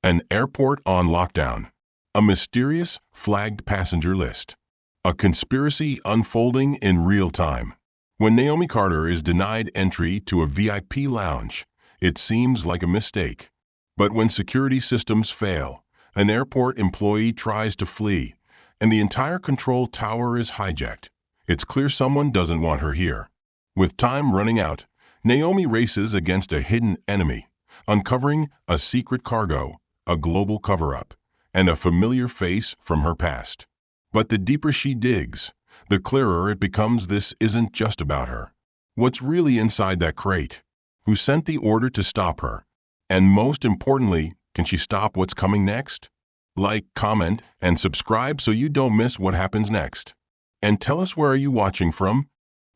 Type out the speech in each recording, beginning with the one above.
An airport on lockdown. A mysterious, flagged passenger list. A conspiracy unfolding in real time. When Naomi Carter is denied entry to a VIP lounge, it seems like a mistake. But when security systems fail, an airport employee tries to flee, and the entire control tower is hijacked, it's clear someone doesn't want her here. With time running out, Naomi races against a hidden enemy, uncovering a secret cargo, a global cover-up, and a familiar face from her past. But the deeper she digs, the clearer it becomes this isn't just about her. What's really inside that crate? Who sent the order to stop her? And most importantly, can she stop what's coming next? Like, comment, and subscribe so you don't miss what happens next. And tell us, where are you watching from?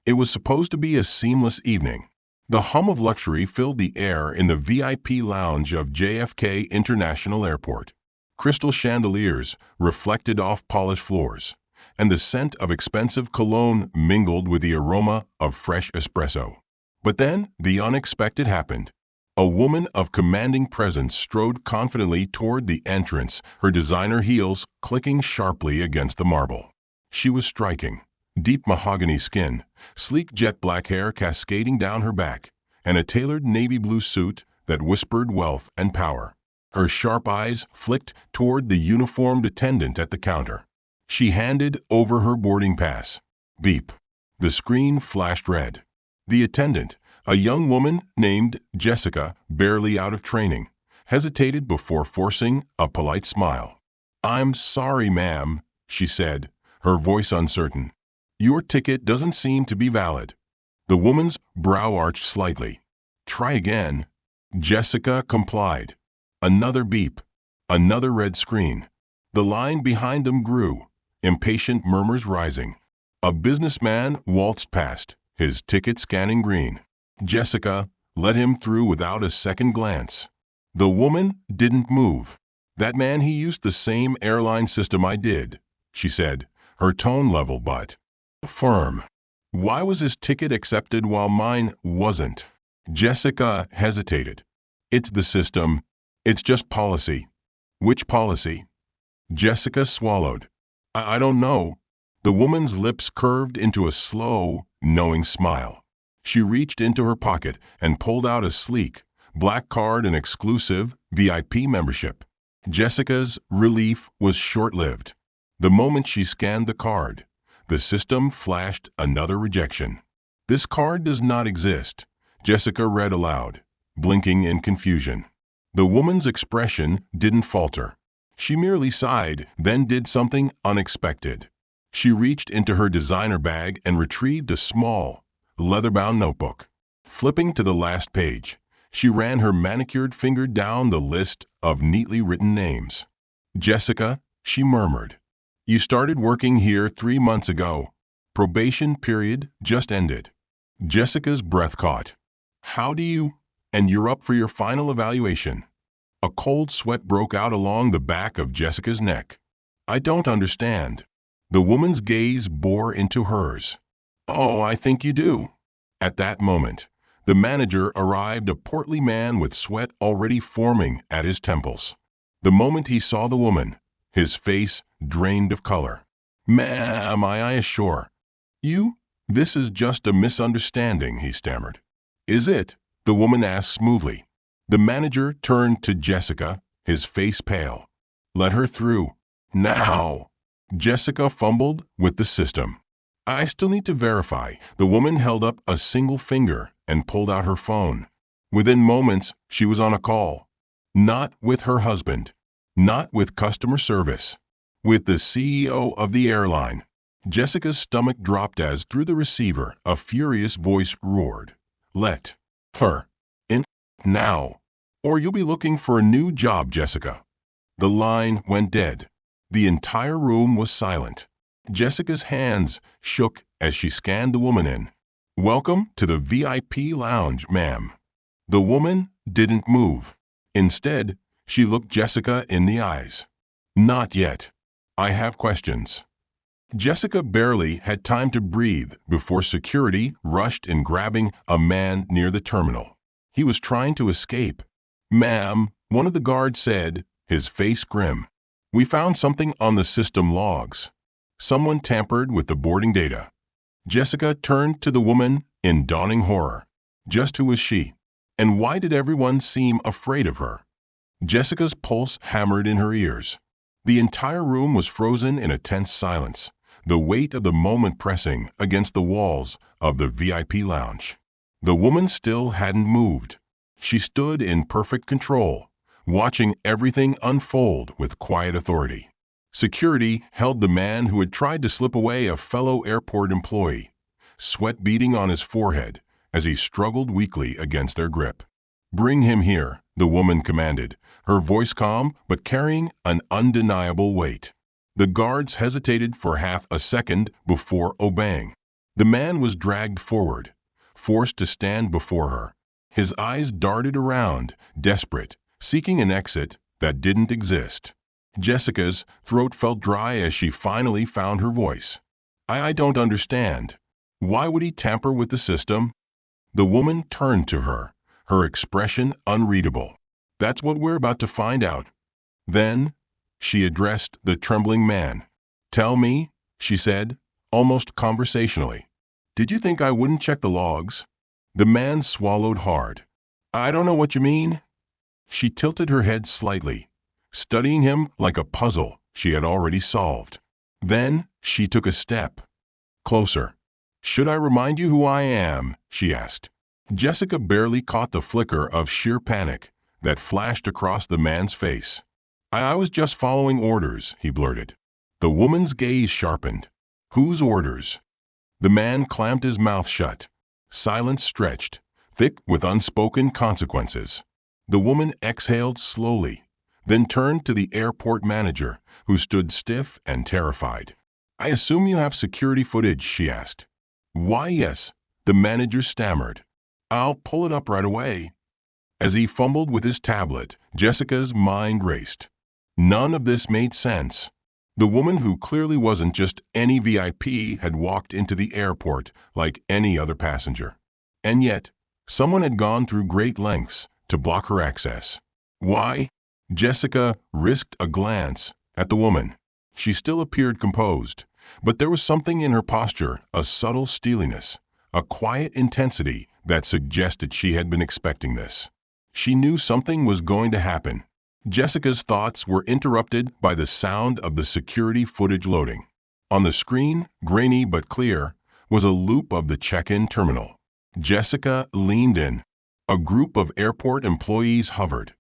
It was supposed to be a seamless evening. The hum of luxury filled the air in the VIP lounge of JFK International Airport. Crystal chandeliers reflected off polished floors, and the scent of expensive cologne mingled with the aroma of fresh espresso. But then, the unexpected happened. A woman of commanding presence strode confidently toward the entrance, her designer heels clicking sharply against the marble. She was striking. Deep mahogany skin, sleek jet black hair cascading down her back, and a tailored navy blue suit that whispered wealth and power. Her sharp eyes flicked toward the uniformed attendant at the counter. She handed over her boarding pass. Beep. The screen flashed red. The attendant, a young woman named Jessica, barely out of training, hesitated before forcing a polite smile. "I'm sorry, ma'am," she said, her voice uncertain. "Your ticket doesn't seem to be valid." The woman's brow arched slightly. "Try again." Jessica complied. Another beep. Another red screen. The line behind them grew, impatient murmurs rising. A businessman waltzed past, his ticket scanning green. Jessica let him through without a second glance. The woman didn't move. "That man, he used the same airline system I did," she said, her tone level but firm. "Why was his ticket accepted while mine wasn't?" Jessica hesitated. "It's the system. It's just policy." "Which policy?" Jessica swallowed. I don't know." The woman's lips curved into a slow, knowing smile. She reached into her pocket and pulled out a sleek, black card, an exclusive VIP membership. Jessica's relief was short-lived. The moment she scanned the card, the system flashed another rejection. "This card does not exist," Jessica read aloud, blinking in confusion. The woman's expression didn't falter. She merely sighed, then did something unexpected. She reached into her designer bag and retrieved a small, leather-bound notebook. Flipping to the last page, she ran her manicured finger down the list of neatly written names. "Jessica," she murmured. "You started working here 3 months ago. Probation period just ended." Jessica's breath caught. "How do you? And you're up for your final evaluation." A cold sweat broke out along the back of Jessica's neck. "I don't understand." The woman's gaze bore into hers. "Oh, I think you do." At that moment, the manager arrived, a portly man with sweat already forming at his temples. The moment he saw the woman, his face drained of color. "Ma'am, I assure you, this is just a misunderstanding," he stammered. "Is it?" the woman asked smoothly. The manager turned to Jessica, his face pale. "Let her through. Now." Jessica fumbled with the system. "I still need to verify." The woman held up a single finger and pulled out her phone. Within moments, she was on a call. Not with her husband. Not with customer service. With the CEO of the airline. Jessica's stomach dropped as through the receiver a furious voice roared. "Let her in now, or you'll be looking for a new job, Jessica." The line went dead. The entire room was silent. Jessica's hands shook as she scanned the woman in. "Welcome to the VIP lounge, ma'am." The woman didn't move. Instead, she looked Jessica in the eyes. "Not yet. I have questions." Jessica barely had time to breathe before security rushed in, grabbing a man near the terminal. He was trying to escape. "Ma'am," one of the guards said, his face grim. "We found something on the system logs. Someone tampered with the boarding data." Jessica turned to the woman in dawning horror. Just who was she? And why did everyone seem afraid of her? Jessica's pulse hammered in her ears. The entire room was frozen in a tense silence, the weight of the moment pressing against the walls of the VIP lounge. The woman still hadn't moved. She stood in perfect control, watching everything unfold with quiet authority. Security held the man who had tried to slip away a fellow airport employee, sweat beading on his forehead as he struggled weakly against their grip. "Bring him here," the woman commanded, her voice calm but carrying an undeniable weight. The guards hesitated for half a second before obeying. The man was dragged forward, forced to stand before her. His eyes darted around, desperate, seeking an exit that didn't exist. Jessica's throat felt dry as she finally found her voice. I don't understand. Why would he tamper with the system?" The woman turned to her, her expression unreadable. "That's what we're about to find out." Then she addressed the trembling man. "Tell me," she said, almost conversationally. "Did you think I wouldn't check the logs?" The man swallowed hard. "I don't know what you mean." She tilted her head slightly, studying him like a puzzle she had already solved. Then she took a step closer. "Should I remind you who I am?" she asked. Jessica barely caught the flicker of sheer panic that flashed across the man's face. I was just following orders," he blurted. The woman's gaze sharpened. "Whose orders?" The man clamped his mouth shut. Silence stretched, thick with unspoken consequences. The woman exhaled slowly, then turned to the airport manager, who stood stiff and terrified. "I assume you have security footage?" she asked. "Why, yes," the manager stammered. "I'll pull it up right away." As he fumbled with his tablet, Jessica's mind raced. None of this made sense. The woman, who clearly wasn't just any VIP, had walked into the airport like any other passenger. And yet, someone had gone through great lengths to block her access. Why? Jessica risked a glance at the woman. She still appeared composed, but there was something in her posture, a subtle steeliness, a quiet intensity that suggested she had been expecting this. She knew something was going to happen. Jessica's thoughts were interrupted by the sound of the security footage loading. On the screen, grainy but clear, was a loop of the check-in terminal. Jessica leaned in. A group of airport employees hovered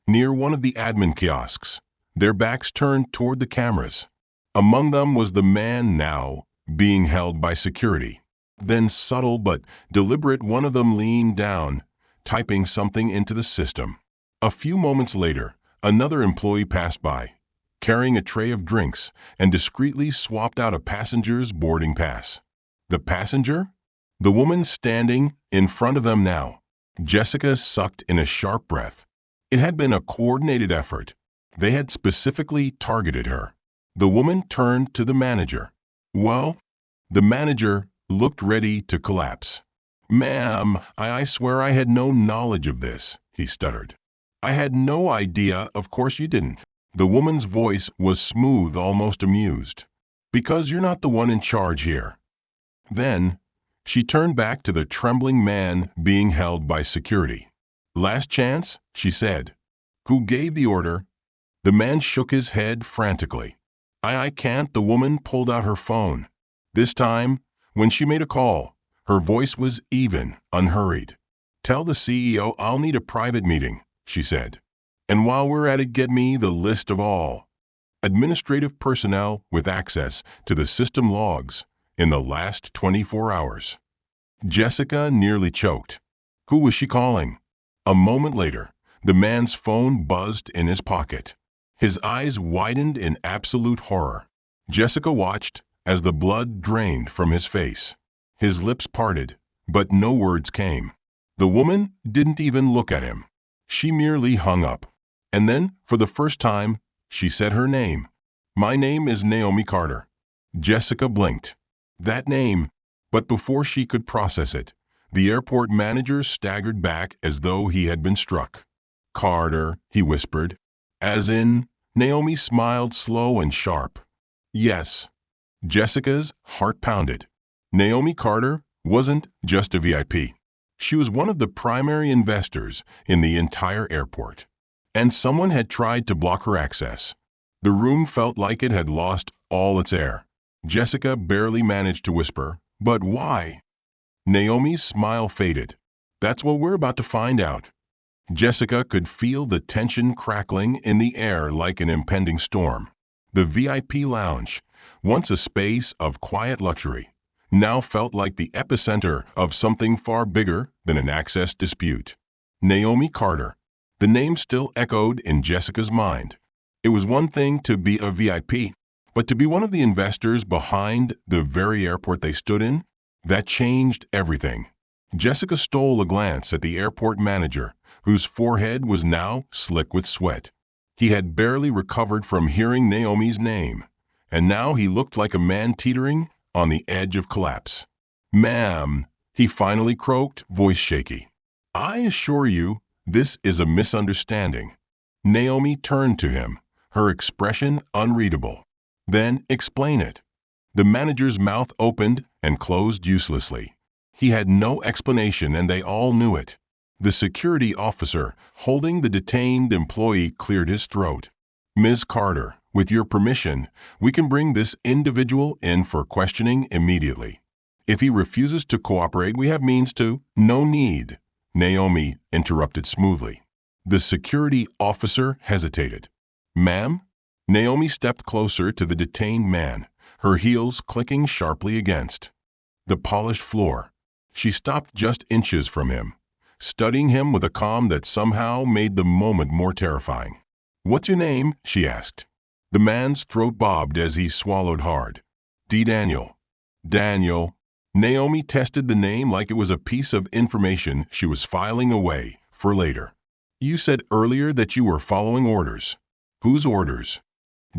near one of the admin kiosks, their backs turned toward the cameras. Among them was the man now being held by security. Then, subtle but deliberate, one of them leaned down, typing something into the system. A few moments later, another employee passed by, carrying a tray of drinks, and discreetly swapped out a passenger's boarding pass. The passenger? The woman standing in front of them now. Jessica sucked in a sharp breath. It had been a coordinated effort. They had specifically targeted her. The woman turned to the manager. "Well?" The manager looked ready to collapse. "Ma'am, I swear I had no knowledge of this," he stuttered. "I had no idea. Of course you didn't." The woman's voice was smooth, almost amused. "Because you're not the one in charge here." Then she turned back to the trembling man being held by security. "Last chance," she said. "Who gave the order?" The man shook his head frantically. I can't." The woman pulled out her phone. This time, when she made a call, her voice was even, unhurried. "Tell the CEO I'll need a private meeting," she said. "And while we're at it, get me the list of all administrative personnel with access to the system logs in the last 24 hours. Jessica nearly choked. Who was she calling? A moment later, the man's phone buzzed in his pocket. His eyes widened in absolute horror. Jessica watched as the blood drained from his face. His lips parted, but no words came. The woman didn't even look at him. She merely hung up. And then, for the first time, she said her name. "My name is Naomi Carter." Jessica blinked. That name. But before she could process it, the airport manager staggered back as though he had been struck. "Carter," he whispered. As in, Naomi smiled slow and sharp. Yes. Jessica's heart pounded. Naomi Carter wasn't just a VIP. She was one of the primary investors in the entire airport. And someone had tried to block her access. The room felt like it had lost all its air. Jessica barely managed to whisper, "But why?" Naomi's smile faded. "That's what we're about to find out." Jessica could feel the tension crackling in the air like an impending storm. The VIP lounge, once a space of quiet luxury, now felt like the epicenter of something far bigger than an access dispute. Naomi Carter. The name still echoed in Jessica's mind. It was one thing to be a VIP, but to be one of the investors behind the very airport they stood in, that changed everything. Jessica stole a glance at the airport manager, whose forehead was now slick with sweat. He had barely recovered from hearing Naomi's name, and now he looked like a man teetering on the edge of collapse. "Ma'am," he finally croaked, voice shaky. "I assure you, this is a misunderstanding." Naomi turned to him, her expression unreadable. "Then explain it." The manager's mouth opened and closed uselessly. He had no explanation and they all knew it. The security officer holding the detained employee cleared his throat. "Ms. Carter, with your permission, we can bring this individual in for questioning immediately. If he refuses to cooperate, we have means to—" "No need," Naomi interrupted smoothly. The security officer hesitated. "Ma'am?" Naomi stepped closer to the detained man, her heels clicking sharply against the polished floor. She stopped just inches from him, studying him with a calm that somehow made the moment more terrifying. "What's your name?" she asked. The man's throat bobbed as he swallowed hard. Daniel." "Daniel." Naomi tested the name like it was a piece of information she was filing away for later. "You said earlier that you were following orders." "Whose orders?"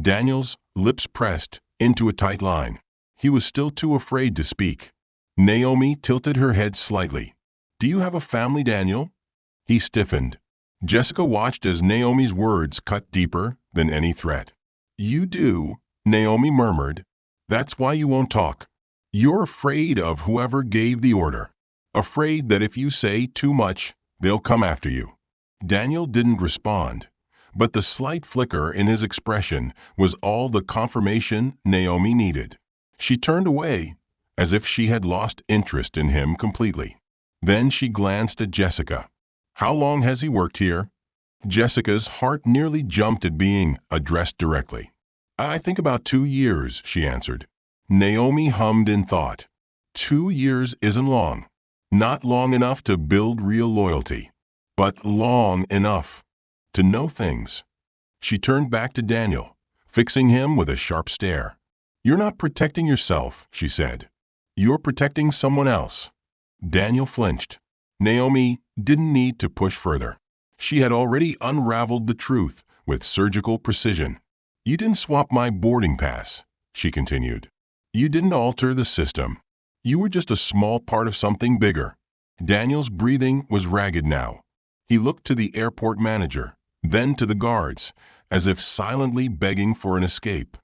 Daniel's lips pressed into a tight line. He was still too afraid to speak. Naomi tilted her head slightly. "Do you have a family, Daniel?" He stiffened. Jessica watched as Naomi's words cut deeper than any threat. "You do," Naomi murmured. "That's why you won't talk. You're afraid of whoever gave the order. Afraid that if you say too much, they'll come after you." Daniel didn't respond, but the slight flicker in his expression was all the confirmation Naomi needed. She turned away, as if she had lost interest in him completely. Then she glanced at Jessica. "How long has he worked here?" Jessica's heart nearly jumped at being addressed directly. "I think about 2 years," she answered. Naomi hummed in thought. 2 years isn't long. Not long enough to build real loyalty, but long enough to know things. She turned back to Daniel, fixing him with a sharp stare. "You're not protecting yourself," she said. "You're protecting someone else." Daniel flinched. Naomi didn't need to push further. She had already unraveled the truth with surgical precision. "You didn't swap my boarding pass," she continued. "You didn't alter the system. You were just a small part of something bigger." Daniel's breathing was ragged now. He looked to the airport manager, then to the guards, as if silently begging for an escape.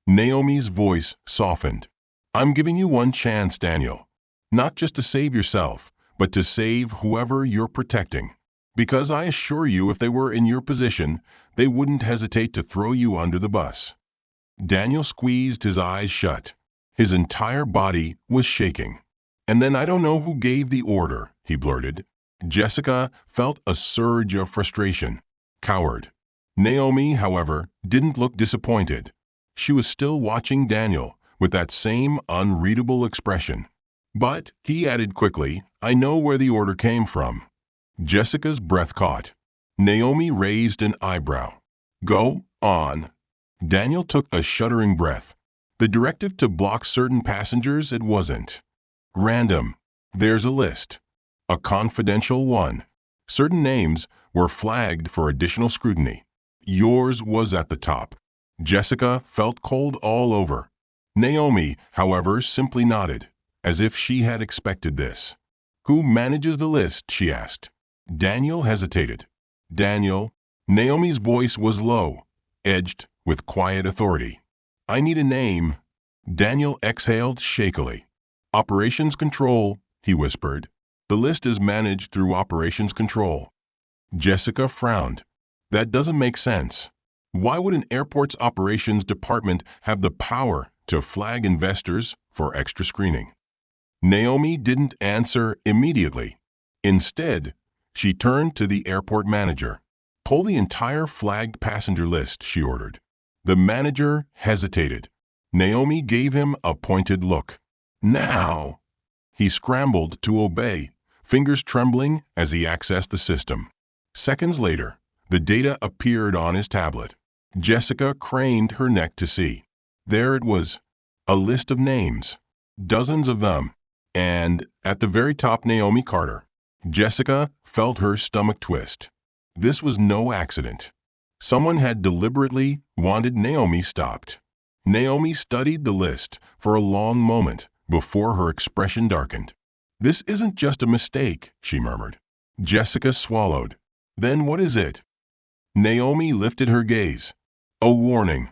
Naomi's voice softened. "I'm giving you one chance, Daniel. Not just to save yourself, but to save whoever you're protecting. Because I assure you, if they were in your position, they wouldn't hesitate to throw you under the bus." Daniel squeezed his eyes shut. His entire body was shaking. "And then I don't know who gave the order," he blurted. Jessica felt a surge of frustration. Coward. Naomi, however, didn't look disappointed. She was still watching Daniel with that same unreadable expression. "But," he added quickly, "I know where the order came from." Jessica's breath caught. Naomi raised an eyebrow. "Go on." Daniel took a shuddering breath. "The directive to block certain passengers, it wasn't random. There's a list. A confidential one. Certain names were flagged for additional scrutiny. Yours was at the top." Jessica felt cold all over. Naomi, however, simply nodded, as if she had expected this. "Who manages the list?" she asked. Daniel hesitated. "Daniel." Naomi's voice was low, edged with quiet authority. I need a name. Daniel exhaled shakily. Operations Control, he whispered. The list is managed through Operations Control. Jessica frowned. That doesn't make sense. Why would an airport's operations department have the power to flag investors for extra screening? Naomi didn't answer immediately. Instead, she turned to the airport manager. Pull the entire flagged passenger list, she ordered. The manager hesitated. Naomi gave him a pointed look. Now! He scrambled to obey, fingers trembling as he accessed the system. Seconds later, the data appeared on his tablet. Jessica craned her neck to see. There it was, a list of names, dozens of them, and, at the very top, Naomi Carter. Jessica felt her stomach twist. This was no accident. Someone had deliberately wanted Naomi stopped. Naomi studied the list for a long moment before her expression darkened. This isn't just a mistake, she murmured. Jessica swallowed. Then what is it? Naomi lifted her gaze. A warning.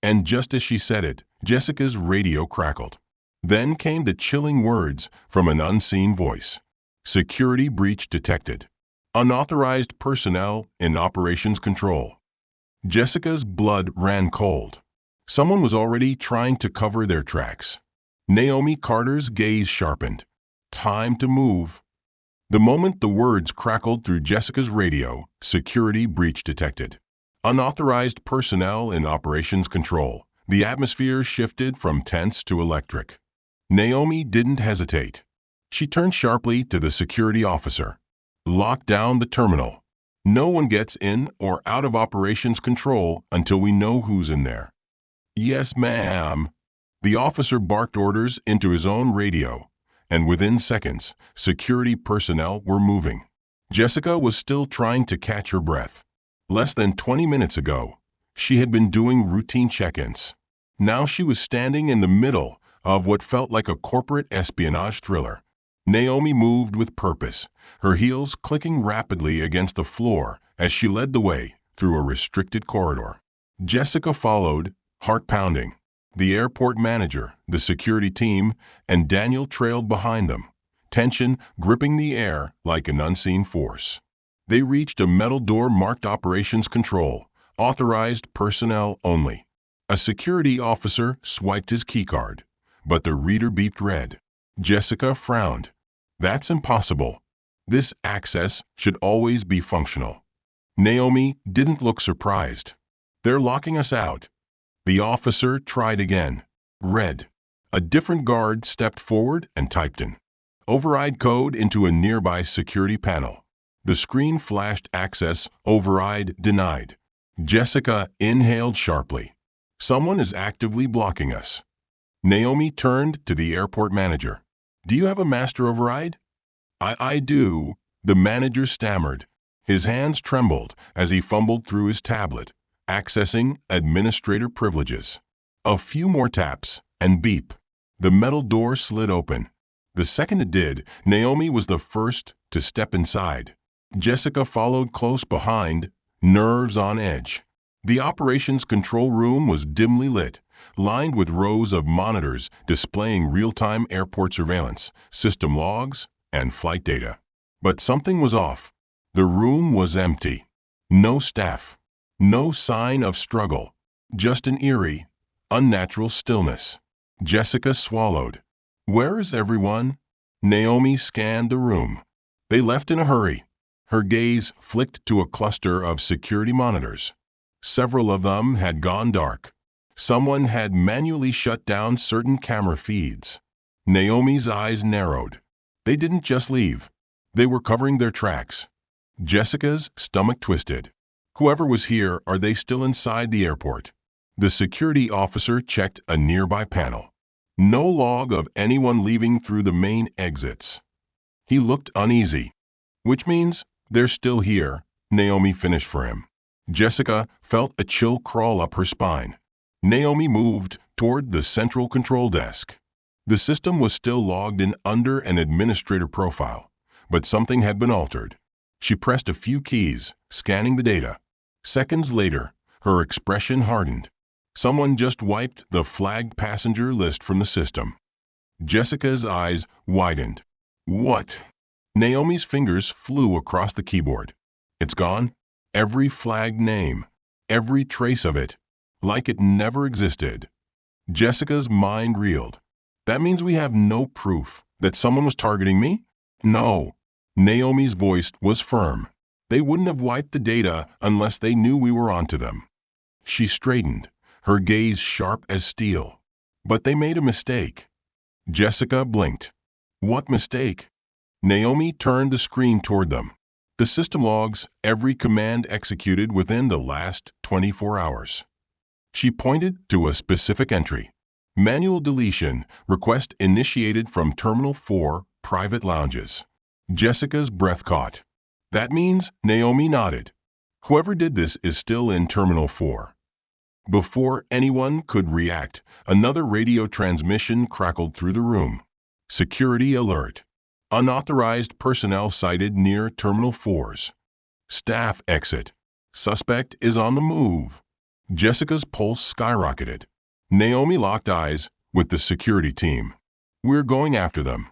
And just as she said it, Jessica's radio crackled. Then came the chilling words from an unseen voice. Security breach detected. Unauthorized personnel in operations control. Jessica's blood ran cold. Someone was already trying to cover their tracks. Naomi Carter's gaze sharpened. Time to move. The moment the words crackled through Jessica's radio, security breach detected. Unauthorized personnel in operations control. The atmosphere shifted from tense to electric. Naomi didn't hesitate. She turned sharply to the security officer. Lock down the terminal. No one gets in or out of operations control until we know who's in there. Yes, ma'am. The officer barked orders into his own radio, and within seconds, security personnel were moving. Jessica was still trying to catch her breath. Less than 20 minutes ago, she had been doing routine check-ins. Now she was standing in the middle of what felt like a corporate espionage thriller. Naomi moved with purpose, her heels clicking rapidly against the floor as she led the way through a restricted corridor. Jessica followed, heart pounding. The airport manager, the security team, and Daniel trailed behind them, tension gripping the air like an unseen force. They reached a metal door marked Operations Control, authorized personnel only. A security officer swiped his keycard, but the reader beeped red. Jessica frowned. That's impossible. This access should always be functional. Naomi didn't look surprised. They're locking us out. The officer tried again. Red. A different guard stepped forward and typed in override code into a nearby security panel. The screen flashed access override denied. Jessica inhaled sharply. Someone is actively blocking us. Naomi turned to the airport manager. Do you have a master override? I do, the manager stammered. His hands trembled as he fumbled through his tablet, accessing administrator privileges. A few more taps, and beep. The metal door slid open. The second it did, Naomi was the first to step inside. Jessica followed close behind, nerves on edge. The operations control room was dimly lit, lined with rows of monitors displaying real-time airport surveillance, system logs, and flight data. But something was off. The room was empty. No staff. No sign of struggle. Just an eerie, unnatural stillness. Jessica swallowed. Where is everyone? Naomi scanned the room. They left in a hurry. Her gaze flicked to a cluster of security monitors. Several of them had gone dark. Someone had manually shut down certain camera feeds. Naomi's eyes narrowed. They didn't just leave. They were covering their tracks. Jessica's stomach twisted. Whoever was here, are they still inside the airport? The security officer checked a nearby panel. No log of anyone leaving through the main exits. He looked uneasy. Which means they're still here, Naomi finished for him. Jessica felt a chill crawl up her spine. Naomi moved toward the central control desk. The system was still logged in under an administrator profile, but something had been altered. She pressed a few keys, scanning the data. Seconds later, her expression hardened. Someone just wiped the flagged passenger list from the system. Jessica's eyes widened. What? Naomi's fingers flew across the keyboard. It's gone? Every flagged name. Every trace of it. Like it never existed. Jessica's mind reeled. That means we have no proof that someone was targeting me? No. Naomi's voice was firm. They wouldn't have wiped the data unless they knew we were onto them. She straightened, her gaze sharp as steel. But they made a mistake. Jessica blinked. What mistake? Naomi turned the screen toward them. The system logs every command executed within the last 24 hours. She pointed to a specific entry. Manual deletion request initiated from Terminal 4 private lounges. Jessica's breath caught. That means Naomi nodded. Whoever did this is still in Terminal 4. Before anyone could react, another radio transmission crackled through the room. Security alert. Unauthorized personnel sighted near Terminal 4's. Staff exit. Suspect is on the move. Jessica's pulse skyrocketed. Naomi locked eyes with the security team. We're going after them.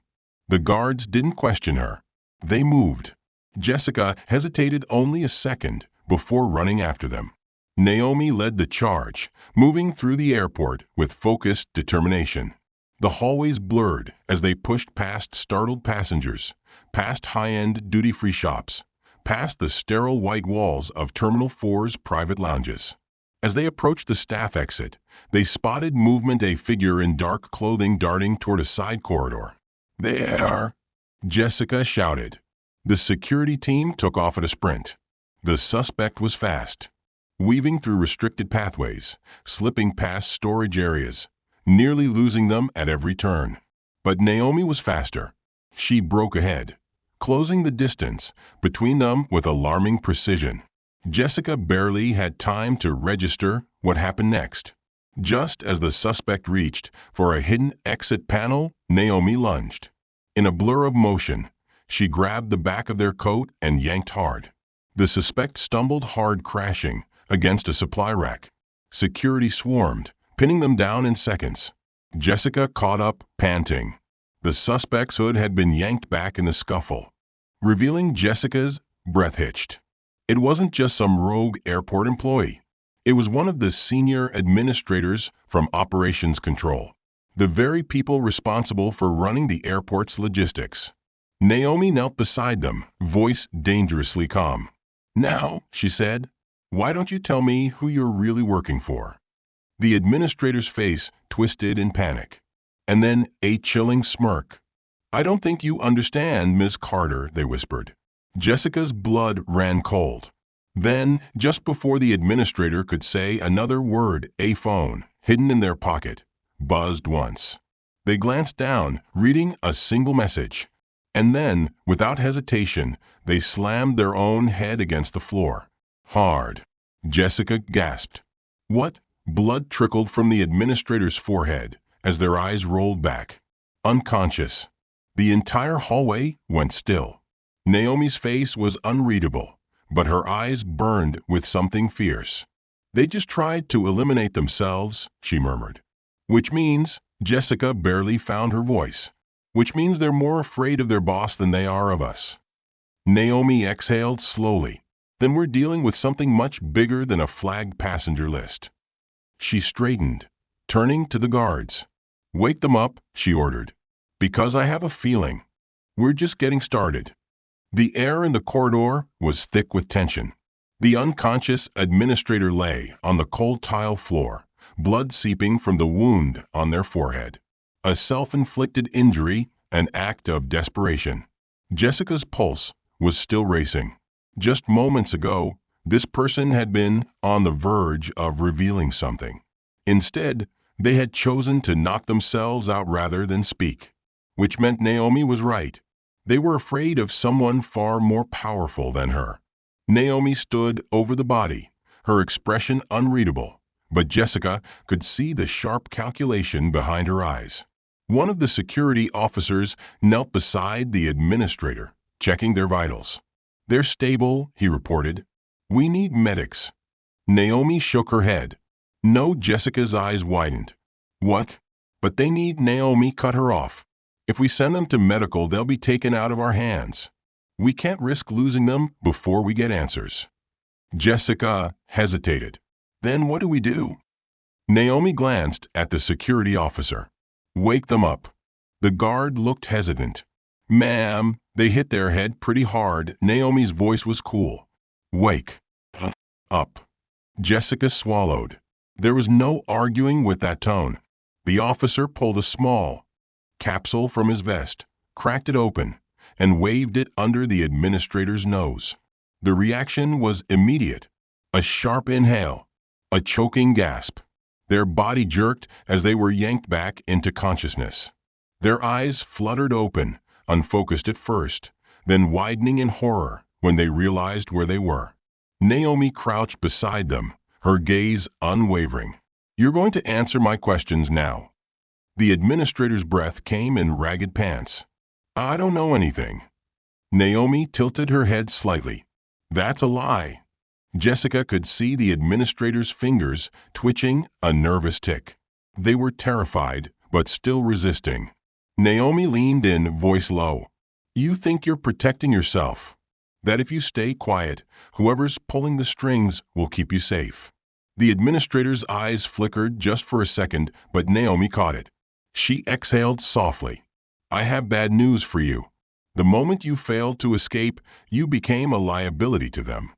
The guards didn't question her. They moved. Jessica hesitated only a second before running after them. Naomi led the charge, moving through the airport with focused determination. The hallways blurred as they pushed past startled passengers, past high-end duty-free shops, past the sterile white walls of Terminal 4's private lounges. As they approached the staff exit, they spotted movement, a figure in dark clothing darting toward a side corridor. There! Jessica shouted. The security team took off at a sprint. The suspect was fast, weaving through restricted pathways, slipping past storage areas, nearly losing them at every turn. But Naomi was faster. She broke ahead, closing the distance between them with alarming precision. Jessica barely had time to register what happened next. Just as the suspect reached for a hidden exit panel, Naomi lunged. In a blur of motion, she grabbed the back of their coat and yanked hard. The suspect stumbled hard, crashing against a supply rack. Security swarmed, pinning them down in seconds. Jessica caught up, panting. The suspect's hood had been yanked back in the scuffle, revealing Jessica's breath hitched. It wasn't just some rogue airport employee. It was one of the senior administrators from Operations Control, the very people responsible for running the airport's logistics. Naomi knelt beside them, voice dangerously calm. Now, she said, why don't you tell me who you're really working for? The administrator's face twisted in panic, and then a chilling smirk. I don't think you understand, Miss Carter, they whispered. Jessica's blood ran cold. Then, just before the administrator could say another word, a phone, hidden in their pocket, buzzed once. They glanced down, reading a single message. And then, without hesitation, they slammed their own head against the floor. Hard. Jessica gasped. What? Blood trickled from the administrator's forehead as their eyes rolled back. Unconscious. The entire hallway went still. Naomi's face was unreadable, but her eyes burned with something fierce. They just tried to eliminate themselves, she murmured. Which means, Jessica barely found her voice. Which means they're more afraid of their boss than they are of us. Naomi exhaled slowly. Then we're dealing with something much bigger than a flagged passenger list. She straightened, turning to the guards. Wake them up, she ordered. Because I have a feeling. We're just getting started. The air in the corridor was thick with tension. The unconscious administrator lay on the cold tile floor, blood seeping from the wound on their forehead. A self-inflicted injury, an act of desperation. Jessica's pulse was still racing. Just moments ago, this person had been on the verge of revealing something. Instead, they had chosen to knock themselves out rather than speak. Which meant Naomi was right. They were afraid of someone far more powerful than her. Naomi stood over the body, her expression unreadable, but Jessica could see the sharp calculation behind her eyes. One of the security officers knelt beside the administrator, checking their vitals. They're stable, he reported. We need medics. Naomi shook her head. No, Jessica's eyes widened. What? But they need Naomi cut her off. If we send them to medical, they'll be taken out of our hands. We can't risk losing them before we get answers. Jessica hesitated. Then what do we do? Naomi glanced at the security officer. Wake them up. The guard looked hesitant. Ma'am, they hit their head pretty hard. Naomi's voice was cool. Wake up. Jessica swallowed. There was no arguing with that tone. The officer pulled a small capsule from his vest, cracked it open, and waved it under the administrator's nose. The reaction was immediate. A sharp inhale, a choking gasp. Their body jerked as they were yanked back into consciousness. Their eyes fluttered open, unfocused at first, then widening in horror when they realized where they were. Naomi crouched beside them, her gaze unwavering. You're going to answer my questions now. The administrator's breath came in ragged pants. I don't know anything. Naomi tilted her head slightly. That's a lie. Jessica could see the administrator's fingers twitching a nervous tick. They were terrified, but still resisting. Naomi leaned in, voice low. You think you're protecting yourself. That if you stay quiet, whoever's pulling the strings will keep you safe. The administrator's eyes flickered just for a second, but Naomi caught it. She exhaled softly. I have bad news for you. The moment you failed to escape, you became a liability to them.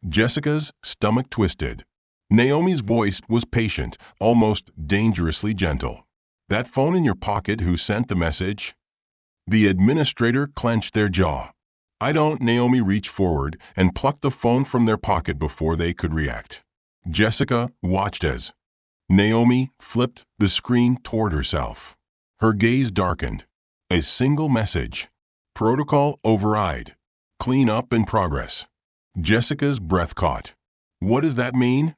Jessica's stomach twisted. Naomi's voice was patient, almost dangerously gentle. That phone in your pocket, who sent the message? The administrator clenched their jaw. I don't. Naomi reached forward and plucked the phone from their pocket before they could react. Jessica watched as Naomi flipped the screen toward herself. Her gaze darkened. A single message. Protocol override. Clean up in progress. Jessica's breath caught. What does that mean?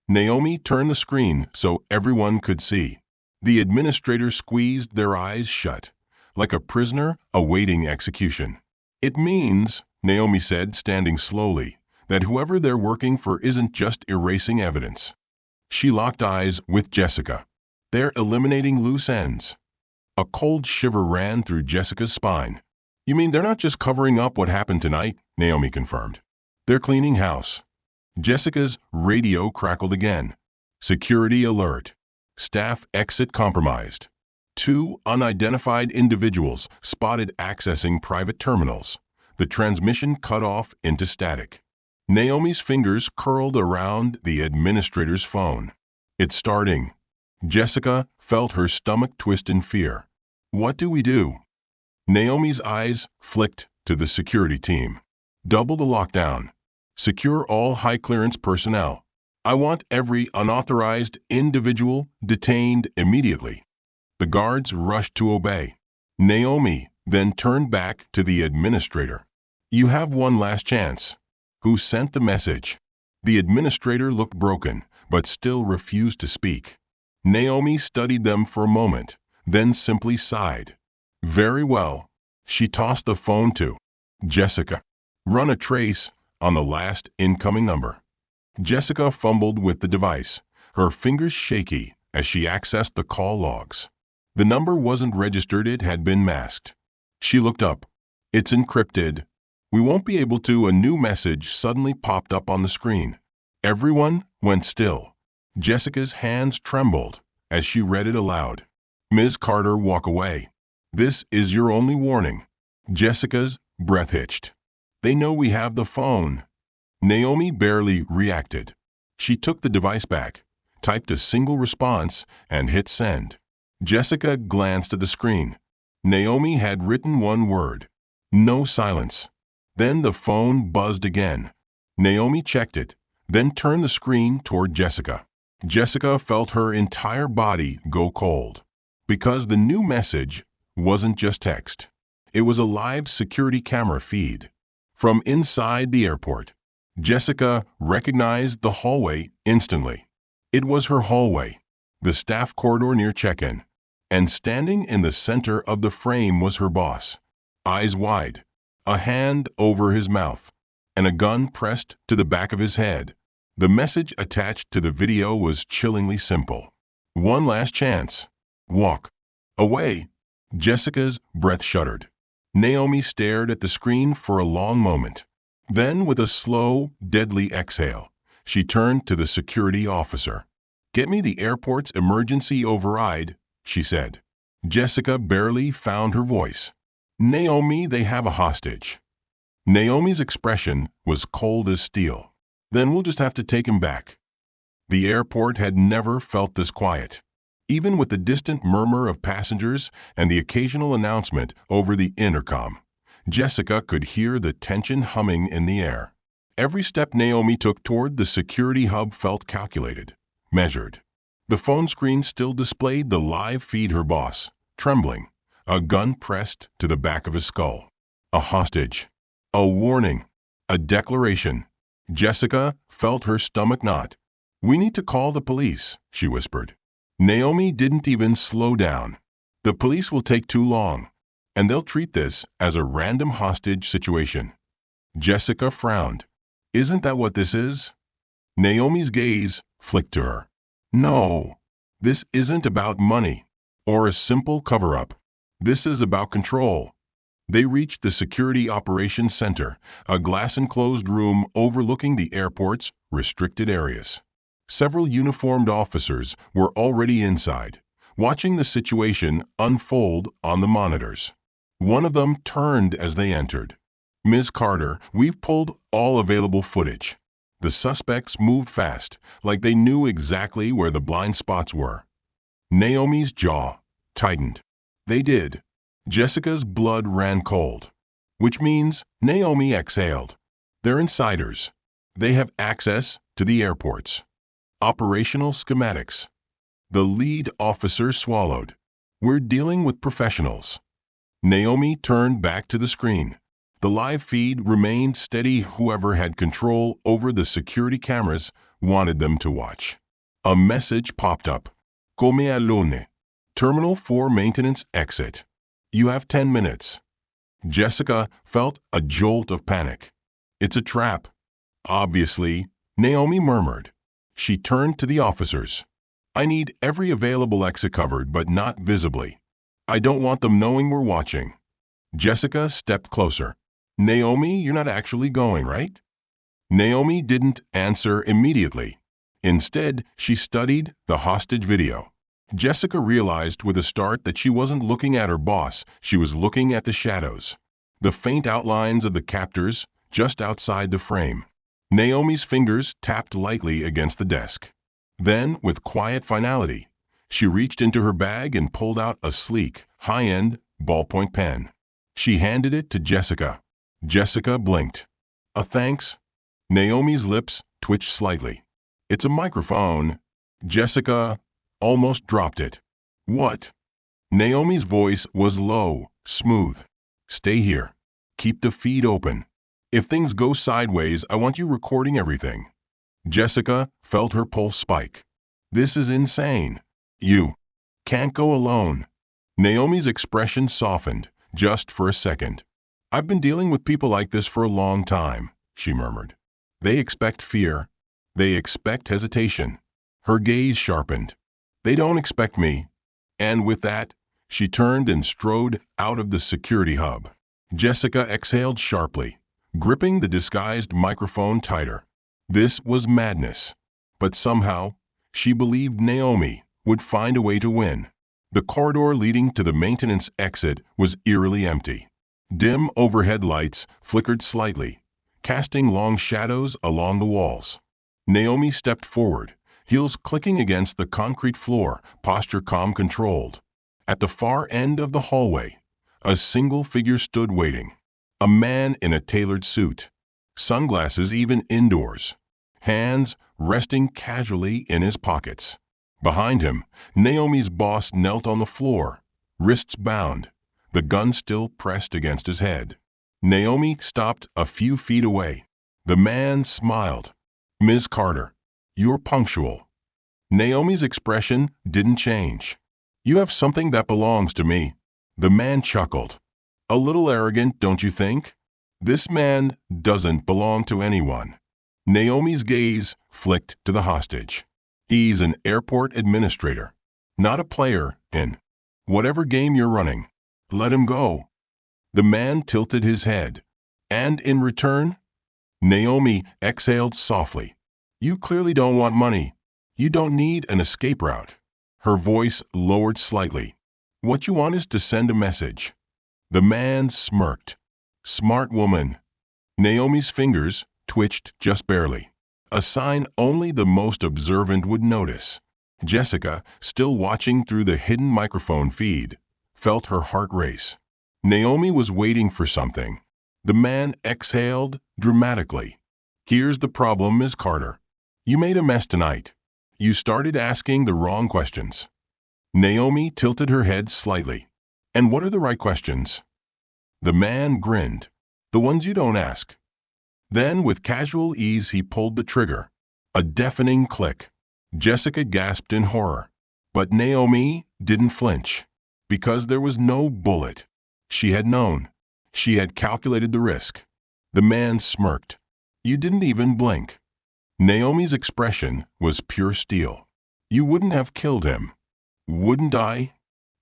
Naomi turned the screen so everyone could see. The administrator squeezed their eyes shut, like a prisoner awaiting execution. It means, Naomi said, standing slowly, that whoever they're working for isn't just erasing evidence. She locked eyes with Jessica. They're eliminating loose ends. A cold shiver ran through Jessica's spine. You mean they're not just covering up what happened tonight? Naomi confirmed. They're cleaning house. Jessica's radio crackled again. Security alert. Staff exit compromised. 2 unidentified individuals spotted accessing private terminals. The transmission cut off into static. Naomi's fingers curled around the administrator's phone. It's starting. Jessica felt her stomach twist in fear. What do we do? Naomi's eyes flicked to the security team. Double the lockdown. Secure all high-clearance personnel. I want every unauthorized individual detained immediately. The guards rushed to obey. Naomi then turned back to the administrator. You have one last chance. Who sent the message? The administrator looked broken, but still refused to speak. Naomi studied them for a moment, then simply sighed. Very well. She tossed the phone to Jessica. Run a trace on the last incoming number. Jessica fumbled with the device, her fingers shaky as she accessed the call logs. The number wasn't registered, it had been masked. She looked up. It's encrypted. We won't be able to. A new message suddenly popped up on the screen. Everyone went still. Jessica's hands trembled as she read it aloud. Ms. Carter, walk away. This is your only warning. Jessica's breath hitched. They know we have the phone. Naomi barely reacted. She took the device back, typed a single response, and hit send. Jessica glanced at the screen. Naomi had written one word. No silence. Then the phone buzzed again. Naomi checked it, then turned the screen toward Jessica. Jessica felt her entire body go cold. Because the new message wasn't just text. It was a live security camera feed. From inside the airport, Jessica recognized the hallway instantly. It was her hallway, the staff corridor near check-in. And standing in the center of the frame was her boss, eyes wide, a hand over his mouth. and a gun pressed to the back of his head. The message attached to the video was chillingly simple. One last chance. Walk away. Jessica's breath shuddered. Naomi stared at the screen for a long moment. Then, with a slow, deadly exhale, she turned to the security officer. "Get me the airport's emergency override," she said. Jessica barely found her voice. "Naomi, they have a hostage." Naomi's expression was cold as steel. "Then we'll just have to take him back." The airport had never felt this quiet. Even with the distant murmur of passengers and the occasional announcement over the intercom, Jessica could hear the tension humming in the air. Every step Naomi took toward the security hub felt calculated, measured. The phone screen still displayed the live feed her boss, trembling, a gun pressed to the back of his skull. A hostage. A warning. A declaration. Jessica felt her stomach knot. "We need to call the police," she whispered. Naomi didn't even slow down. "The police will take too long, and they'll treat this as a random hostage situation." Jessica frowned. "Isn't that what this is?" Naomi's gaze flicked to her. "No, this isn't about money or a simple cover-up. This is about control." They reached the Security Operations Center, a glass-enclosed room overlooking the airport's restricted areas. Several uniformed officers were already inside, watching the situation unfold on the monitors. One of them turned as they entered. "Ms. Carter, we've pulled all available footage." The suspects moved fast, like they knew exactly where the blind spots were. Naomi's jaw tightened. "They did." Jessica's blood ran cold. "Which means," Naomi exhaled, "they're insiders. They have access to the airports. Operational schematics." The lead officer swallowed. "We're dealing with professionals." Naomi turned back to the screen. The live feed remained steady. Whoever had control over the security cameras wanted them to watch. A message popped up. "Come alone. Terminal 4 maintenance exit. You have 10 minutes." Jessica felt a jolt of panic. "It's a trap." "Obviously," Naomi murmured. She turned to the officers. "I need every available exit covered, but not visibly. I don't want them knowing we're watching." Jessica stepped closer. "Naomi, you're not actually going, right?" Naomi didn't answer immediately. Instead, she studied the hostage video. Jessica realized with a start that she wasn't looking at her boss, she was looking at the shadows. The faint outlines of the captors just outside the frame. Naomi's fingers tapped lightly against the desk. Then, with quiet finality, she reached into her bag and pulled out a sleek, high-end ballpoint pen. She handed it to Jessica. Jessica blinked. Thanks." Naomi's lips twitched slightly. "It's a microphone." Jessica almost dropped it. "What?" Naomi's voice was low, smooth. "Stay here. Keep the feed open. If things go sideways, I want you recording everything." Jessica felt her pulse spike. "This is insane. You can't go alone." Naomi's expression softened, just for a second. "I've been dealing with people like this for a long time," she murmured. "They expect fear. They expect hesitation." Her gaze sharpened. "They don't expect me." And with that, she turned and strode out of the security hub. Jessica exhaled sharply, gripping the disguised microphone tighter. This was madness. But somehow, she believed Naomi would find a way to win. The corridor leading to the maintenance exit was eerily empty. Dim overhead lights flickered slightly, casting long shadows along the walls. Naomi stepped forward, heels clicking against the concrete floor, posture calm-controlled. At the far end of the hallway, a single figure stood waiting. A man in a tailored suit, sunglasses even indoors, hands resting casually in his pockets. Behind him, Naomi's boss knelt on the floor, wrists bound, the gun still pressed against his head. Naomi stopped a few feet away. The man smiled. "Ms. Carter, you're punctual." Naomi's expression didn't change. "You have something that belongs to me." The man chuckled. "A little arrogant, don't you think?" This man doesn't belong to anyone. Naomi's gaze flicked to the hostage. He's an airport administrator, not a player in whatever game you're running. Let him go. The man tilted his head. And in return? Naomi exhaled softly. You clearly don't want money. You don't need an escape route. Her voice lowered slightly. What you want is to send a message. The man smirked. Smart woman. Naomi's fingers twitched just barely. A sign only the most observant would notice. Jessica, still watching through the hidden microphone feed, felt her heart race. Naomi was waiting for something. The man exhaled dramatically. Here's the problem, Ms. Carter. You made a mess tonight. You started asking the wrong questions. Naomi tilted her head slightly. And what are the right questions? The man grinned. The ones you don't ask. Then, with casual ease, he pulled the trigger. A deafening click. Jessica gasped in horror. But Naomi didn't flinch. Because there was no bullet. She had known. She had calculated the risk. The man smirked. You didn't even blink. Naomi's expression was pure steel. You wouldn't have killed him. Wouldn't I?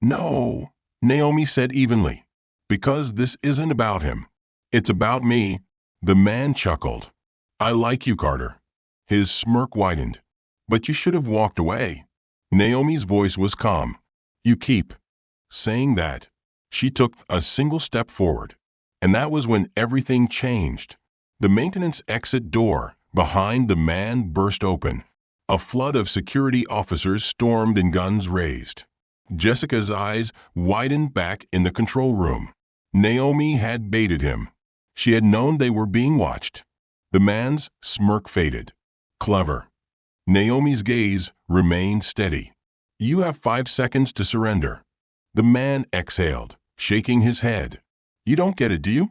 No, Naomi said evenly. Because this isn't about him. It's about me. The man chuckled. I like you, Carter. His smirk widened. But you should have walked away. Naomi's voice was calm. You keep saying that. She took a single step forward. And that was when everything changed. The maintenance exit door behind the man burst open. A flood of security officers stormed and guns raised. Jessica's eyes widened back in the control room. Naomi had baited him. She had known they were being watched. The man's smirk faded. Clever. Naomi's gaze remained steady. You have 5 seconds to surrender. The man exhaled, shaking his head. You don't get it, do you?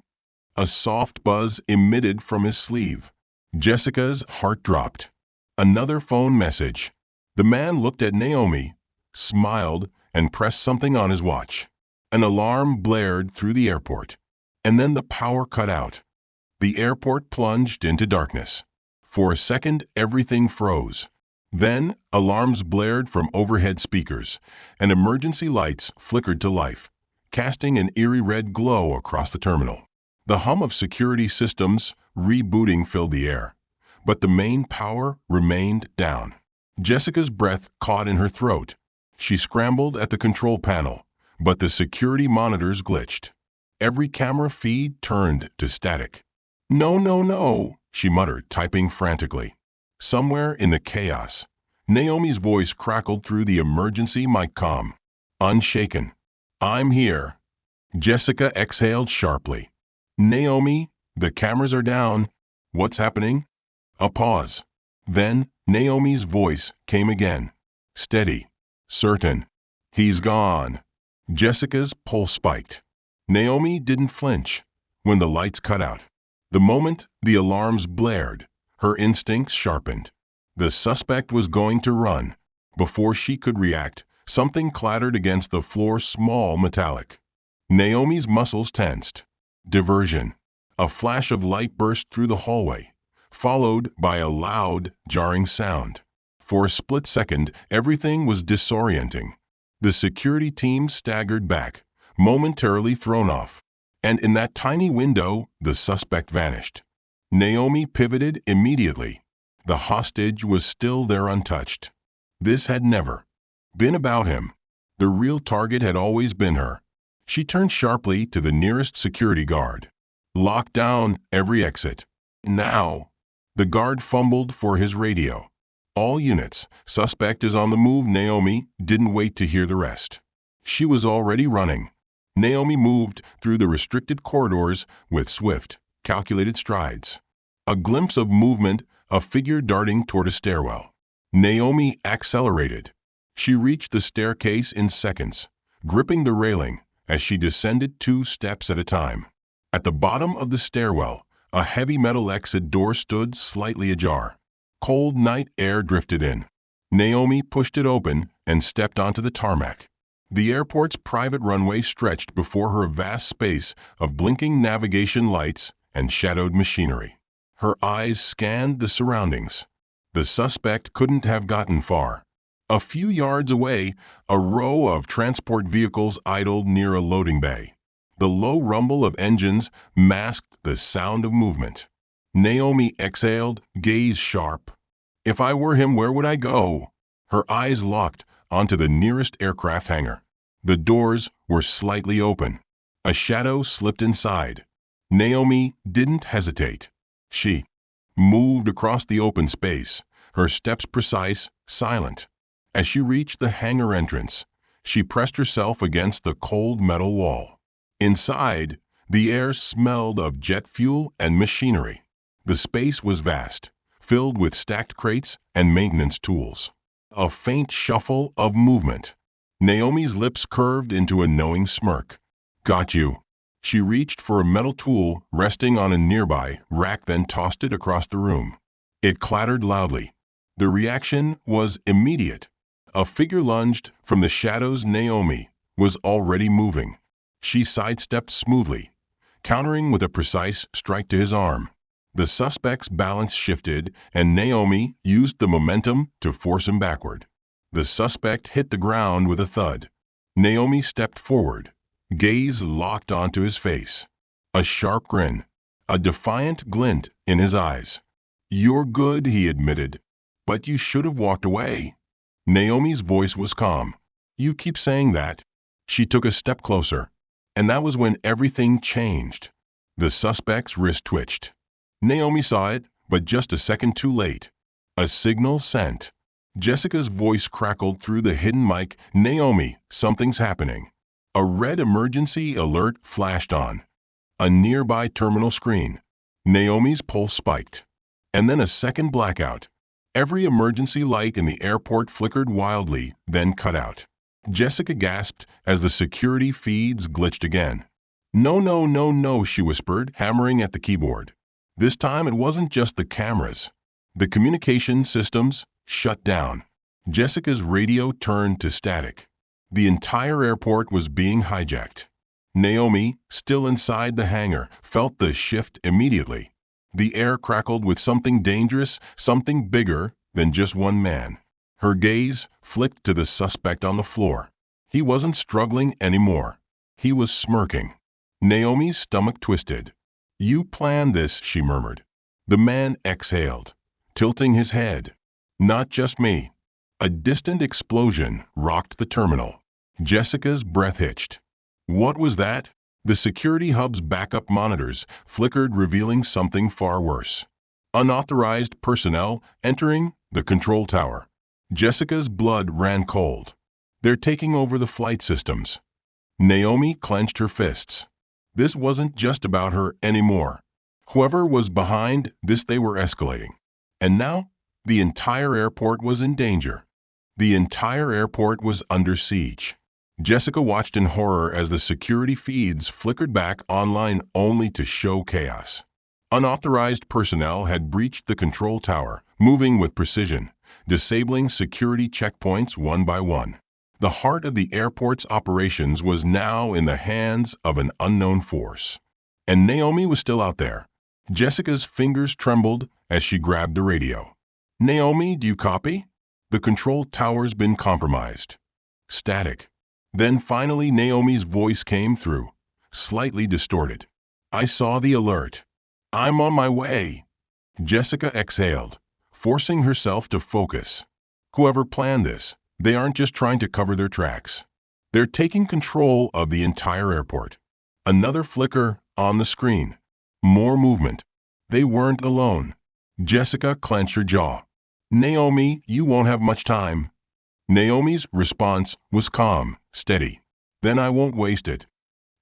A soft buzz emitted from his sleeve. Jessica's heart dropped. Another phone message. The man looked at Naomi, smiled, and pressed something on his watch. An alarm blared through the airport. And then the power cut out. The airport plunged into darkness. For a second, everything froze. Then, alarms blared from overhead speakers, and emergency lights flickered to life, casting an eerie red glow across the terminal. The hum of security systems rebooting filled the air, but the main power remained down. Jessica's breath caught in her throat. She scrambled at the control panel, but the security monitors glitched. Every camera feed turned to static. No, no, no, she muttered, typing frantically. Somewhere in the chaos, Naomi's voice crackled through the emergency mic comm. Unshaken. I'm here. Jessica exhaled sharply. Naomi, the cameras are down. What's happening? A pause. Then, Naomi's voice came again. Steady. Certain. He's gone. Jessica's pulse spiked. Naomi didn't flinch when the lights cut out. The moment the alarms blared, her instincts sharpened. The suspect was going to run. Before she could react, something clattered against the floor, small, metallic. Naomi's muscles tensed. Diversion. A flash of light burst through the hallway, followed by a loud, jarring sound. For a split second, everything was disorienting. The security team staggered back, momentarily thrown off. And in that tiny window, the suspect vanished. Naomi pivoted immediately. The hostage was still there untouched. This had never been about him. The real target had always been her. She turned sharply to the nearest security guard. Lock down every exit. Now. The guard fumbled for his radio. All units, suspect is on the move. Naomi didn't wait to hear the rest. She was already running. Naomi moved through the restricted corridors with swift, calculated strides. A glimpse of movement, a figure darting toward a stairwell. Naomi accelerated. She reached the staircase in seconds, gripping the railing as she descended 2 steps at a time. At the bottom of the stairwell, a heavy metal exit door stood slightly ajar. Cold night air drifted in. Naomi pushed it open and stepped onto the tarmac. The airport's private runway stretched before her, a vast space of blinking navigation lights and shadowed machinery. Her eyes scanned the surroundings. The suspect couldn't have gotten far. A few yards away, a row of transport vehicles idled near a loading bay. The low rumble of engines masked the sound of movement. Naomi exhaled, gaze sharp. If I were him, where would I go? Her eyes locked onto the nearest aircraft hangar. The doors were slightly open. A shadow slipped inside. Naomi didn't hesitate. She moved across the open space, her steps precise, silent. As she reached the hangar entrance, she pressed herself against the cold metal wall. Inside, the air smelled of jet fuel and machinery. The space was vast, filled with stacked crates and maintenance tools. A faint shuffle of movement. Naomi's lips curved into a knowing smirk. Got you. She reached for a metal tool resting on a nearby rack, then tossed it across the room. It clattered loudly. The reaction was immediate. A figure lunged from the shadows. Naomi was already moving. She sidestepped smoothly, countering with a precise strike to his arm. The suspect's balance shifted, and Naomi used the momentum to force him backward. The suspect hit the ground with a thud. Naomi stepped forward, gaze locked onto his face. A sharp grin, a defiant glint in his eyes. You're good, he admitted, but you should have walked away. Naomi's voice was calm. You keep saying that. She took a step closer, and that was when everything changed. The suspect's wrist twitched. Naomi saw it, but just a second too late. A signal sent. Jessica's voice crackled through the hidden mic. Naomi, something's happening. A red emergency alert flashed on a nearby terminal screen. Naomi's pulse spiked. And then a second blackout. Every emergency light in the airport flickered wildly, then cut out. Jessica gasped as the security feeds glitched again. No, no, no, no, she whispered, hammering at the keyboard. This time it wasn't just the cameras. The communication systems shut down. Jessica's radio turned to static. The entire airport was being hijacked. Naomi, still inside the hangar, felt the shift immediately. The air crackled with something dangerous, something bigger than just one man. Her gaze flicked to the suspect on the floor. He wasn't struggling anymore. He was smirking. Naomi's stomach twisted. You planned this, she murmured. The man exhaled, tilting his head. Not just me. A distant explosion rocked the terminal. Jessica's breath hitched. What was that? The security hub's backup monitors flickered, revealing something far worse. Unauthorized personnel entering the control tower. Jessica's blood ran cold. They're taking over the flight systems. Naomi clenched her fists. This wasn't just about her anymore. Whoever was behind this, they were escalating. And now, the entire airport was in danger. The entire airport was under siege. Jessica watched in horror as the security feeds flickered back online, only to show chaos. Unauthorized personnel had breached the control tower, moving with precision, disabling security checkpoints one by one. The heart of the airport's operations was now in the hands of an unknown force. And Naomi was still out there. Jessica's fingers trembled as she grabbed the radio. Naomi, do you copy? The control tower's been compromised. Static. Then finally Naomi's voice came through, slightly distorted. I saw the alert. I'm on my way. Jessica exhaled, forcing herself to focus. Whoever planned this, they aren't just trying to cover their tracks. They're taking control of the entire airport. Another flicker on the screen. More movement. They weren't alone. Jessica clenched her jaw. Naomi, you won't have much time. Naomi's response was calm, steady. Then I won't waste it.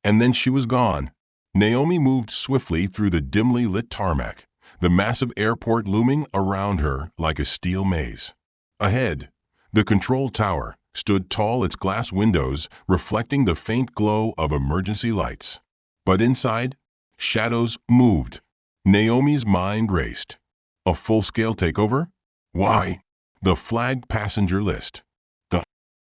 And then she was gone. Naomi moved swiftly through the dimly lit tarmac, the massive airport looming around her like a steel maze. Ahead, the control tower stood tall, its glass windows reflecting the faint glow of emergency lights. But inside, shadows moved. Naomi's mind raced. A full-scale takeover? Why? The flagged passenger list. The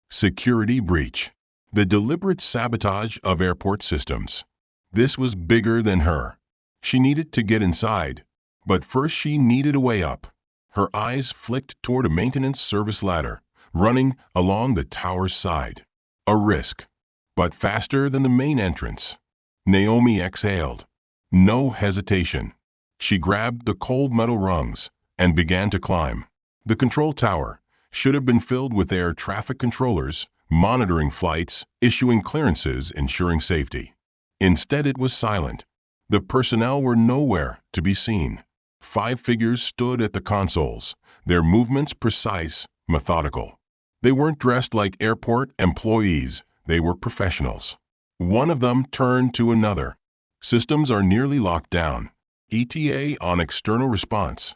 security breach. The deliberate sabotage of airport systems. This was bigger than her. She needed to get inside, but first she needed a way up. Her eyes flicked toward a maintenance service ladder, running along the tower's side. A risk, but faster than the main entrance. Naomi exhaled. No hesitation. She grabbed the cold metal rungs and began to climb. The control tower should have been filled with air traffic controllers, monitoring flights, issuing clearances, ensuring safety. Instead, it was silent. The personnel were nowhere to be seen. 5 figures stood at the consoles, their movements precise, methodical. They weren't dressed like airport employees, they were professionals. One of them turned to another. Systems are nearly locked down. ETA on external response.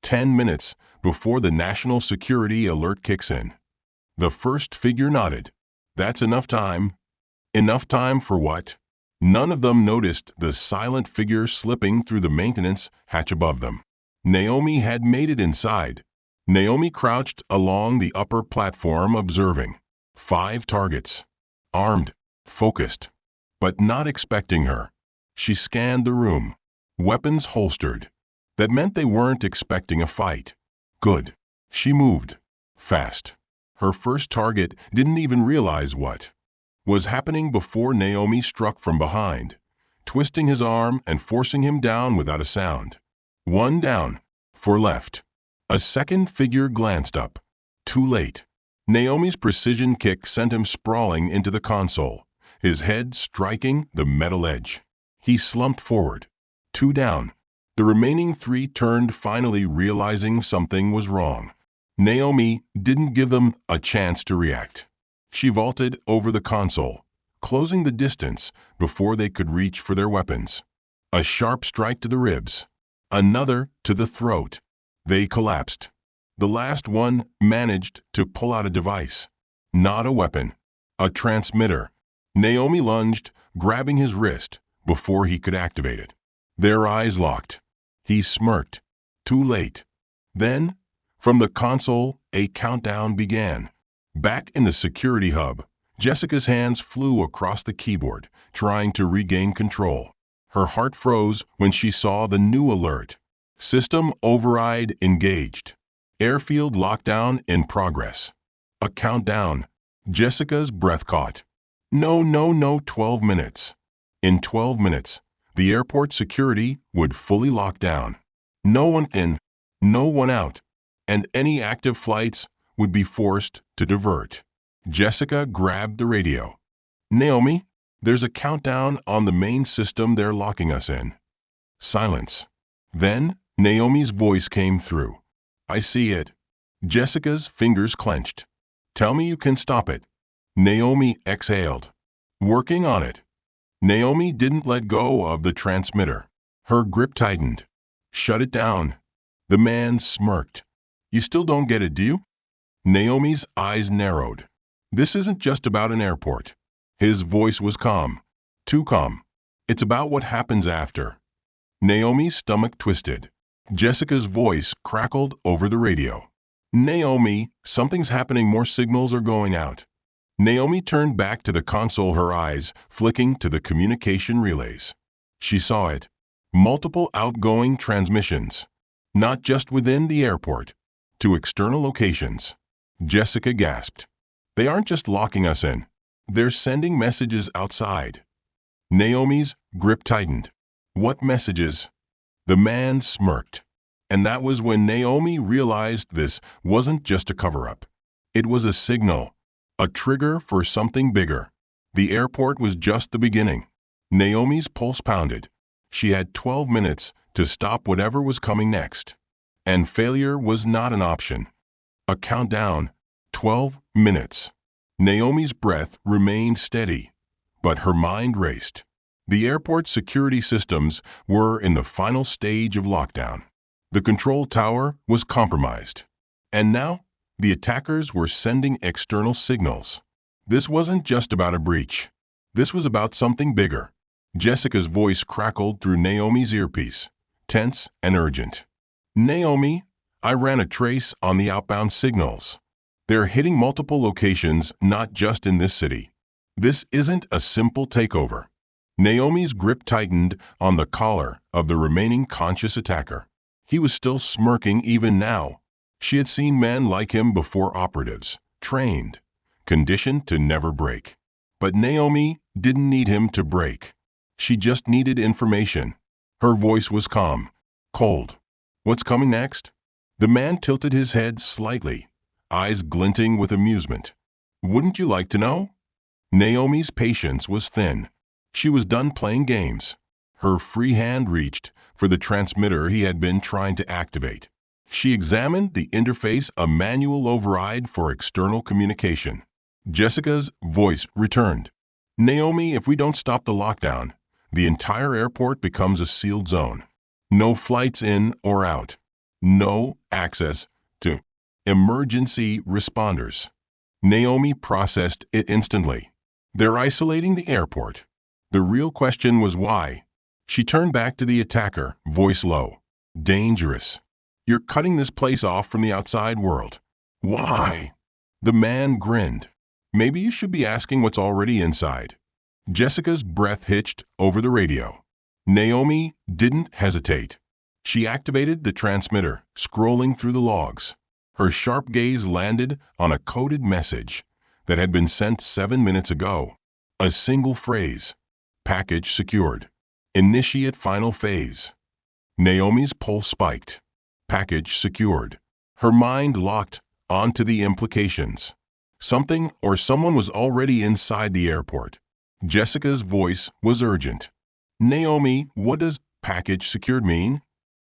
10 minutes before the national security alert kicks in. The first figure nodded. That's enough time. Enough time for what? None of them noticed the silent figure slipping through the maintenance hatch above them. Naomi had made it inside. Naomi crouched along the upper platform observing. 5 targets. Armed, focused, but not expecting her. She scanned the room. Weapons holstered. That meant they weren't expecting a fight. Good. She moved. Fast. Her first target didn't even realize what was happening before Naomi struck from behind, twisting his arm and forcing him down without a sound. 1 down. For left. A second figure glanced up. Too late. Naomi's precision kick sent him sprawling into the console, his head striking the metal edge. He slumped forward. 2 down. The remaining 3 turned, finally realizing something was wrong. Naomi didn't give them a chance to react. She vaulted over the console, closing the distance before they could reach for their weapons. A sharp strike to the ribs. Another to the throat. They collapsed. The last one managed to pull out a device. Not a weapon. A transmitter. Naomi lunged, grabbing his wrist before he could activate it. Their eyes locked. He smirked. Too late. Then, from the console, a countdown began. Back in the security hub, Jessica's hands flew across the keyboard, trying to regain control. Her heart froze when she saw the new alert. System override engaged. Airfield lockdown in progress. A countdown. Jessica's breath caught. No, 12 minutes. In 12 minutes, the airport security would fully lock down. No one in, no one out, and any active flights would be forced to divert. Jessica grabbed the radio. Naomi, there's a countdown on the main system, they're locking us in. Silence. Then, Naomi's voice came through. I see it. Jessica's fingers clenched. Tell me you can stop it. Naomi exhaled. Working on it. Naomi didn't let go of the transmitter. Her grip tightened. Shut it down. The man smirked. You still don't get it, do you? Naomi's eyes narrowed. This isn't just about an airport. His voice was calm. Too calm. It's about what happens after. Naomi's stomach twisted. Jessica's voice crackled over the radio. Naomi, something's happening, more signals are going out. Naomi turned back to the console, her eyes flicking to the communication relays. She saw it. Multiple outgoing transmissions. Not just within the airport. To external locations. Jessica gasped. They aren't just locking us in. They're sending messages outside. Naomi's grip tightened. What messages? The man smirked. And that was when Naomi realized this wasn't just a cover-up. It was a signal. A trigger for something bigger. The airport was just the beginning. Naomi's pulse pounded. She had 12 minutes to stop whatever was coming next. And failure was not an option. A countdown. 12 minutes. Naomi's breath remained steady, but her mind raced. The airport security systems were in the final stage of lockdown. The control tower was compromised. And now, the attackers were sending external signals. This wasn't just about a breach. This was about something bigger. Jessica's voice crackled through Naomi's earpiece, tense and urgent. Naomi, I ran a trace on the outbound signals. They're hitting multiple locations, not just in this city. This isn't a simple takeover. Naomi's grip tightened on the collar of the remaining conscious attacker. He was still smirking even now. She had seen men like him before, operatives, trained, conditioned to never break. But Naomi didn't need him to break. She just needed information. Her voice was calm, cold. What's coming next? The man tilted his head slightly, eyes glinting with amusement. Wouldn't you like to know? Naomi's patience was thin. She was done playing games. Her free hand reached for the transmitter he had been trying to activate. She examined the interface, a manual override for external communication. Jessica's voice returned. Naomi, if we don't stop the lockdown, the entire airport becomes a sealed zone. No flights in or out. No access to emergency responders. Naomi processed it instantly. They're isolating the airport. The real question was why. She turned back to the attacker, voice low. Dangerous. You're cutting this place off from the outside world. Why? The man grinned. Maybe you should be asking what's already inside. Jessica's breath hitched over the radio. Naomi didn't hesitate. She activated the transmitter, scrolling through the logs. Her sharp gaze landed on a coded message that had been sent 7 minutes ago. A single phrase. Package secured. Initiate final phase. Naomi's pulse spiked. Package secured. Her mind locked onto the implications. Something or someone was already inside the airport. Jessica's voice was urgent. Naomi, what does package secured mean?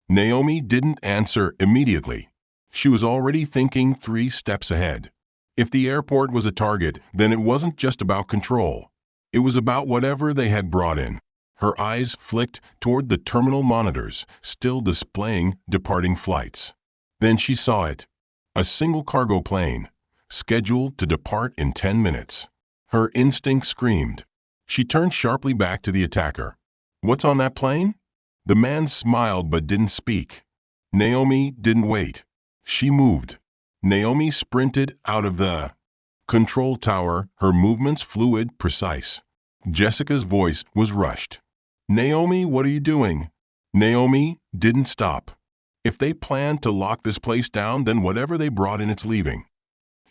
Naomi didn't answer immediately. She was already thinking 3 steps ahead. If the airport was a target, then it wasn't just about control. It was about whatever they had brought in. Her eyes flicked toward the terminal monitors, still displaying departing flights. Then she saw it. A single cargo plane, scheduled to depart in 10 minutes. Her instinct screamed. She turned sharply back to the attacker. What's on that plane? The man smiled but didn't speak. Naomi didn't wait. She moved. Naomi sprinted out of the control tower, her movements fluid, precise. Jessica's voice was rushed. Naomi, what are you doing? Naomi didn't stop. If they planned to lock this place down, then whatever they brought in, it's leaving.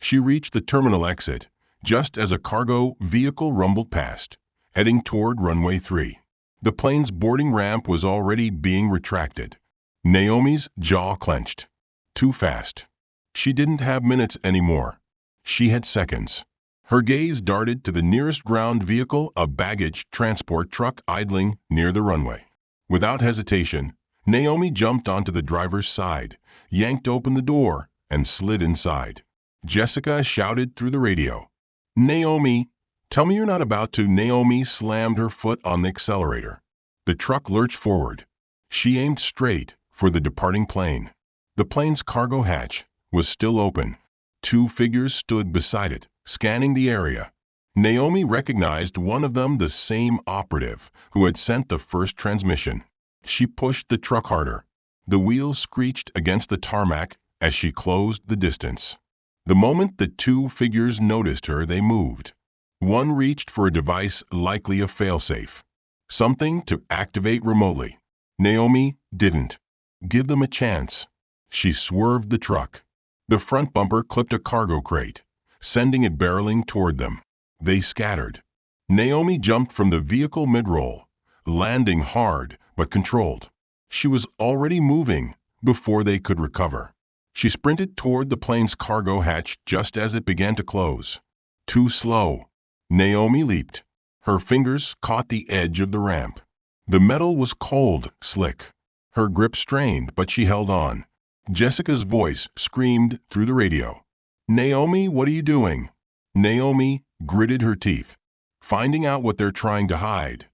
She reached the terminal exit, just as a cargo vehicle rumbled past, heading toward runway 3. The plane's boarding ramp was already being retracted. Naomi's jaw clenched. Too fast. She didn't have minutes anymore. She had seconds. Her gaze darted to the nearest ground vehicle, a baggage transport truck idling near the runway. Without hesitation, Naomi jumped onto the driver's side, yanked open the door, and slid inside. Jessica shouted through the radio. Naomi, tell me you're not about to. Naomi slammed her foot on the accelerator. The truck lurched forward. She aimed straight for the departing plane. The plane's cargo hatch was still open. 2 figures stood beside it, scanning the area. Naomi recognized one of them, the same operative who had sent the first transmission. She pushed the truck harder. The wheels screeched against the tarmac as she closed the distance. The moment the 2 figures noticed her, they moved. One reached for a device, likely a failsafe. Something to activate remotely. Naomi didn't. Give them a chance. She swerved the truck. The front bumper clipped a cargo crate, sending it barreling toward them. They scattered. Naomi jumped from the vehicle mid-roll, landing hard but controlled. She was already moving before they could recover. She sprinted toward the plane's cargo hatch just as it began to close. Too slow. Naomi leaped. Her fingers caught the edge of the ramp. The metal was cold, slick. Her grip strained, but she held on. Jessica's voice screamed through the radio. Naomi, what are you doing? Naomi gritted her teeth, finding out what they're trying to hide.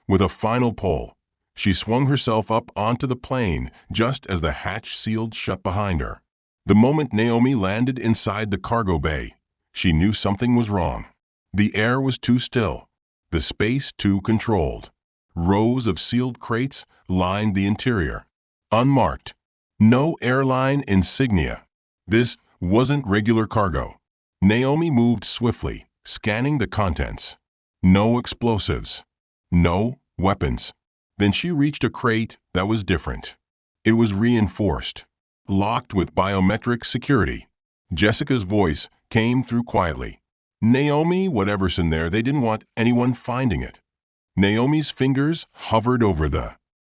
With a final pull, she swung herself up onto the plane just as the hatch sealed shut behind her. The moment Naomi landed inside the cargo bay, she knew something was wrong. The air was too still, the space too controlled. Rows of sealed crates lined the interior, unmarked. No airline insignia. This wasn't regular cargo. Naomi moved swiftly, scanning the contents. No explosives. No weapons. Then she reached a crate that was different. It was reinforced, locked with biometric security. Jessica's voice came through quietly. Naomi, whatever's in there, they didn't want anyone finding it. Naomi's fingers hovered over the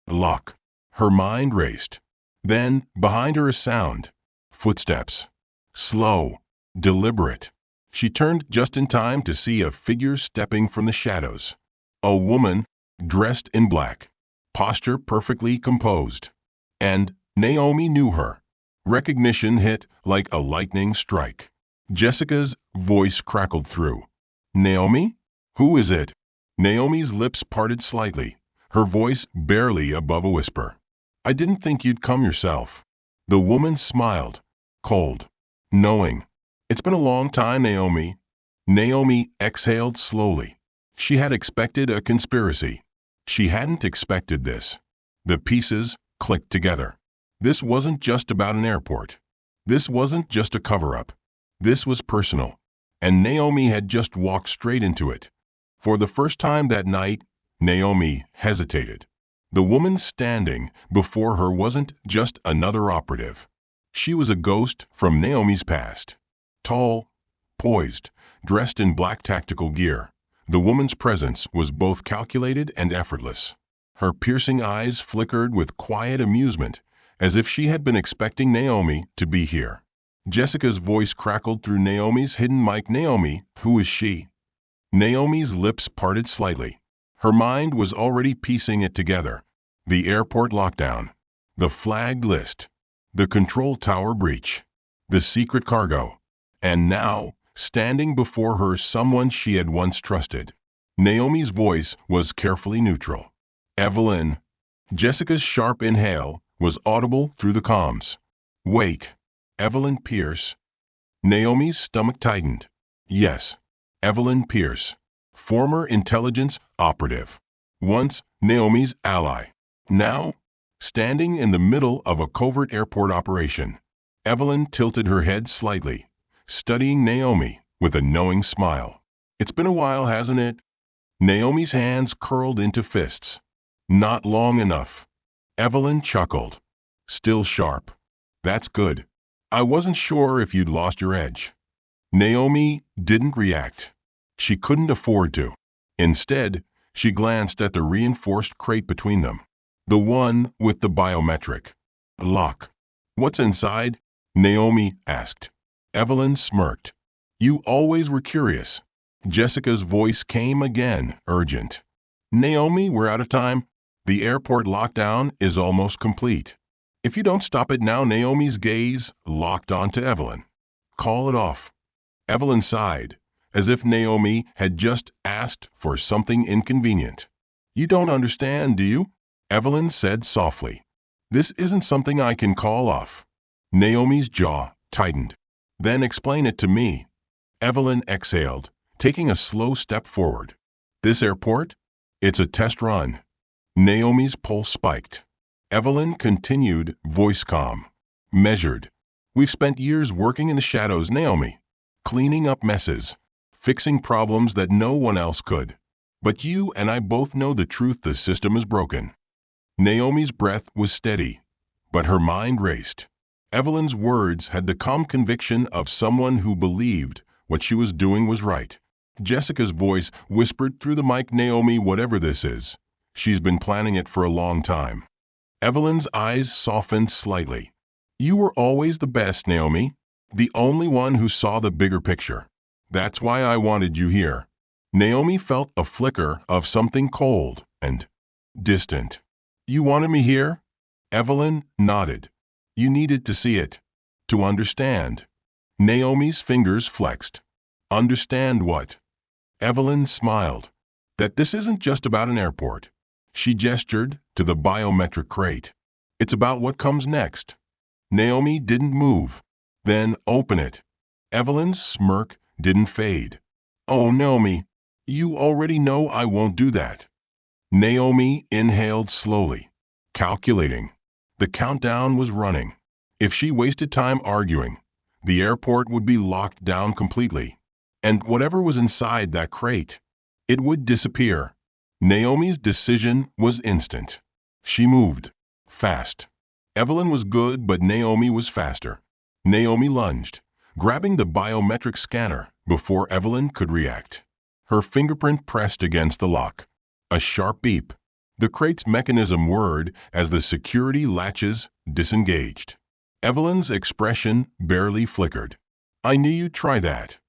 lock. Her mind raced. Then, behind her, a sound. Footsteps. Slow, deliberate. She turned just in time to see a figure stepping from the shadows. A woman, dressed in black, posture perfectly composed. And Naomi knew her. Recognition hit like a lightning strike. Jessica's voice crackled through. Naomi? Who is it? Naomi's lips parted slightly, her voice barely above a whisper. I didn't think you'd come yourself. The woman smiled, cold, knowing. It's been a long time, Naomi. Naomi exhaled slowly. She had expected a conspiracy. She hadn't expected this. The pieces clicked together. This wasn't just about an airport. This wasn't just a cover-up. This was personal. And Naomi had just walked straight into it. For the first time that night, Naomi hesitated. The woman standing before her wasn't just another operative. She was a ghost from Naomi's past. Tall, poised, dressed in black tactical gear. The woman's presence was both calculated and effortless. Her piercing eyes flickered with quiet amusement, as if she had been expecting Naomi to be here. Jessica's voice crackled through Naomi's hidden mic. Naomi, who is she? Naomi's lips parted slightly. Her mind was already piecing it together. The airport lockdown. The flagged list. The control tower breach. The secret cargo. And now, standing before her, someone she had once trusted. Naomi's voice was carefully neutral. Evelyn. Jessica's sharp inhale was audible through the comms. Wait. Evelyn Pierce. Naomi's stomach tightened. Yes. Evelyn Pierce. Former intelligence operative. Once Naomi's ally. Now, standing in the middle of a covert airport operation. Evelyn tilted her head slightly, studying Naomi with a knowing smile. It's been a while, hasn't it? Naomi's hands curled into fists. Not long enough. Evelyn chuckled. Still sharp. That's good. I wasn't sure if you'd lost your edge. Naomi didn't react. She couldn't afford to. Instead, she glanced at the reinforced crate between them. The one with the biometric lock. What's inside? Naomi asked. Evelyn smirked. You always were curious. Jessica's voice came again, urgent. Naomi, we're out of time. The airport lockdown is almost complete. If you don't stop it now. Naomi's gaze locked onto Evelyn. Call it off. Evelyn sighed, as if Naomi had just asked for something inconvenient. You don't understand, do you? Evelyn said softly. This isn't something I can call off. Naomi's jaw tightened. Then explain it to me. Evelyn exhaled, taking a slow step forward. This airport? It's a test run. Naomi's pulse spiked. Evelyn continued, voice calm, measured. We've spent years working in the shadows, Naomi. Cleaning up messes, fixing problems that no one else could. But you and I both know the truth: the system is broken. Naomi's breath was steady, but her mind raced. Evelyn's words had the calm conviction of someone who believed what she was doing was right. Jessica's voice whispered through the mic. Naomi, whatever this is, she's been planning it for a long time. Evelyn's eyes softened slightly. You were always the best, Naomi. The only one who saw the bigger picture. That's why I wanted you here. Naomi felt a flicker of something cold and distant. You wanted me here? Evelyn nodded. You needed to see it. To understand. Naomi's fingers flexed. Understand what? Evelyn smiled. That this isn't just about an airport. She gestured to the biometric crate. It's about what comes next. Naomi didn't move. Then open it. Evelyn's smirk didn't fade. Oh, Naomi, you already know I won't do that. Naomi inhaled slowly, calculating. The countdown was running. If she wasted time arguing, the airport would be locked down completely. And whatever was inside that crate, it would disappear. Naomi's decision was instant. She moved. Fast. Evelyn was good, but Naomi was faster. Naomi lunged, grabbing the biometric scanner before Evelyn could react. Her fingerprint pressed against the lock. A sharp beep. The crate's mechanism whirred as the security latches disengaged. Evelyn's expression barely flickered. "I knew you'd try that."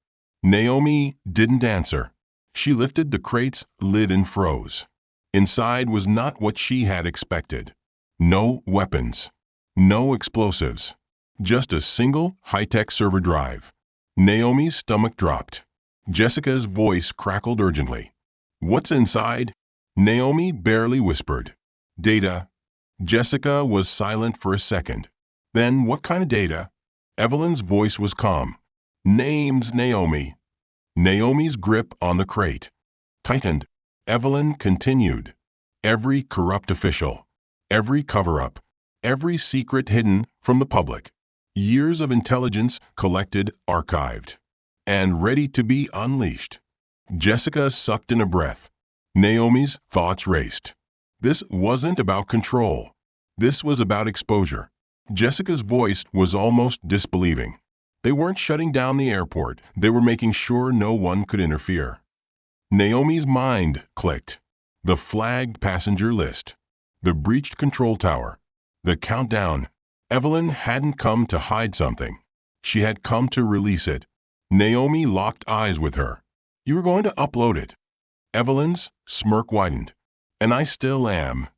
Naomi didn't answer. She lifted the crate's lid and froze. Inside was not what she had expected. No weapons. No explosives. Just a single high-tech server drive. Naomi's stomach dropped. Jessica's voice crackled urgently. "What's inside?" Naomi barely whispered. "Data." Jessica was silent for a second. "Then what kind of data?" Evelyn's voice was calm. "Name's Naomi." Naomi's grip on the crate tightened. Evelyn continued. "Every corrupt official, every cover-up, every secret hidden from the public. Years of intelligence collected, archived, and ready to be unleashed." Jessica sucked in a breath. Naomi's thoughts raced. This wasn't about control. This was about exposure. Jessica's voice was almost disbelieving. They weren't shutting down the airport. They were making sure no one could interfere. Naomi's mind clicked. The flagged passenger list. The breached control tower. The countdown. Evelyn hadn't come to hide something. She had come to release it. Naomi locked eyes with her. "You were going to upload it." Evelyn's smirk widened. "And I still am."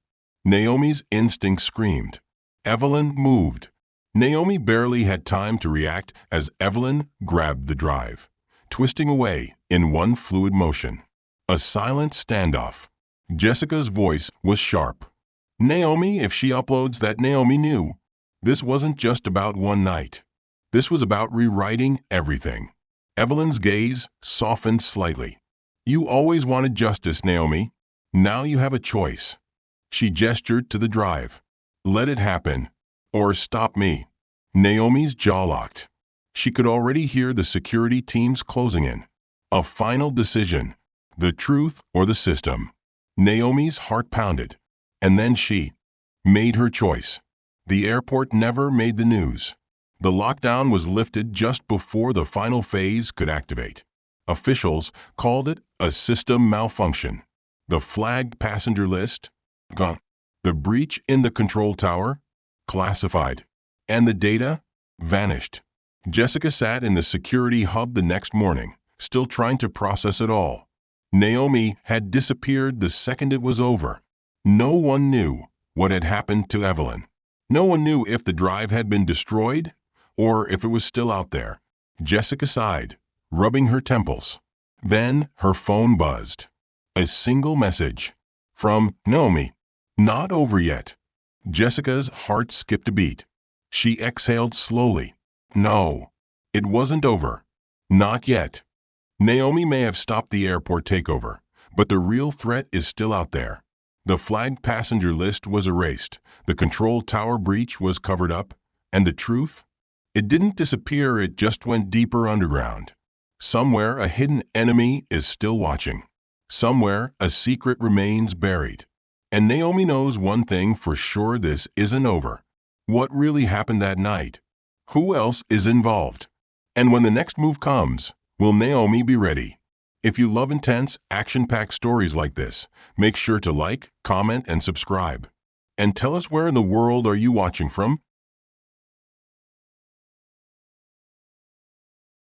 Naomi's instinct screamed. Evelyn moved. Naomi barely had time to react as Evelyn grabbed the drive, twisting away in one fluid motion. A silent standoff. Jessica's voice was sharp. "Naomi, if she uploads that, Naomi knew." This wasn't just about one night. This was about rewriting everything. Evelyn's gaze softened slightly. "You always wanted justice, Naomi. Now you have a choice." She gestured to the drive. "Let it happen. Or stop me." Naomi's jaw locked. She could already hear the security teams closing in. A final decision. The truth or the system. Naomi's heart pounded. And then she made her choice. The airport never made the news. The lockdown was lifted just before the final phase could activate. Officials called it a system malfunction. The flagged passenger list? Gone. The breach in the control tower? Classified. And the data? Vanished. Jessica sat in the security hub the next morning, still trying to process it all. Naomi had disappeared the second it was over. No one knew what had happened to Evelyn. No one knew if the drive had been destroyed or if it was still out there. Jessica sighed, rubbing her temples. Then her phone buzzed. A single message. From Naomi. "Not over yet." Jessica's heart skipped a beat. She exhaled slowly. No, it wasn't over. Not yet. Naomi may have stopped the airport takeover, but the real threat is still out there. The flagged passenger list was erased, the control tower breach was covered up, and the truth? It didn't disappear, it just went deeper underground. Somewhere a hidden enemy is still watching. Somewhere a secret remains buried. And Naomi knows one thing for sure: this isn't over. What really happened that night? Who else is involved? And when the next move comes, will Naomi be ready? If you love intense, action-packed stories like this, make sure to like, comment, and subscribe. And tell us, where in the world are you watching from?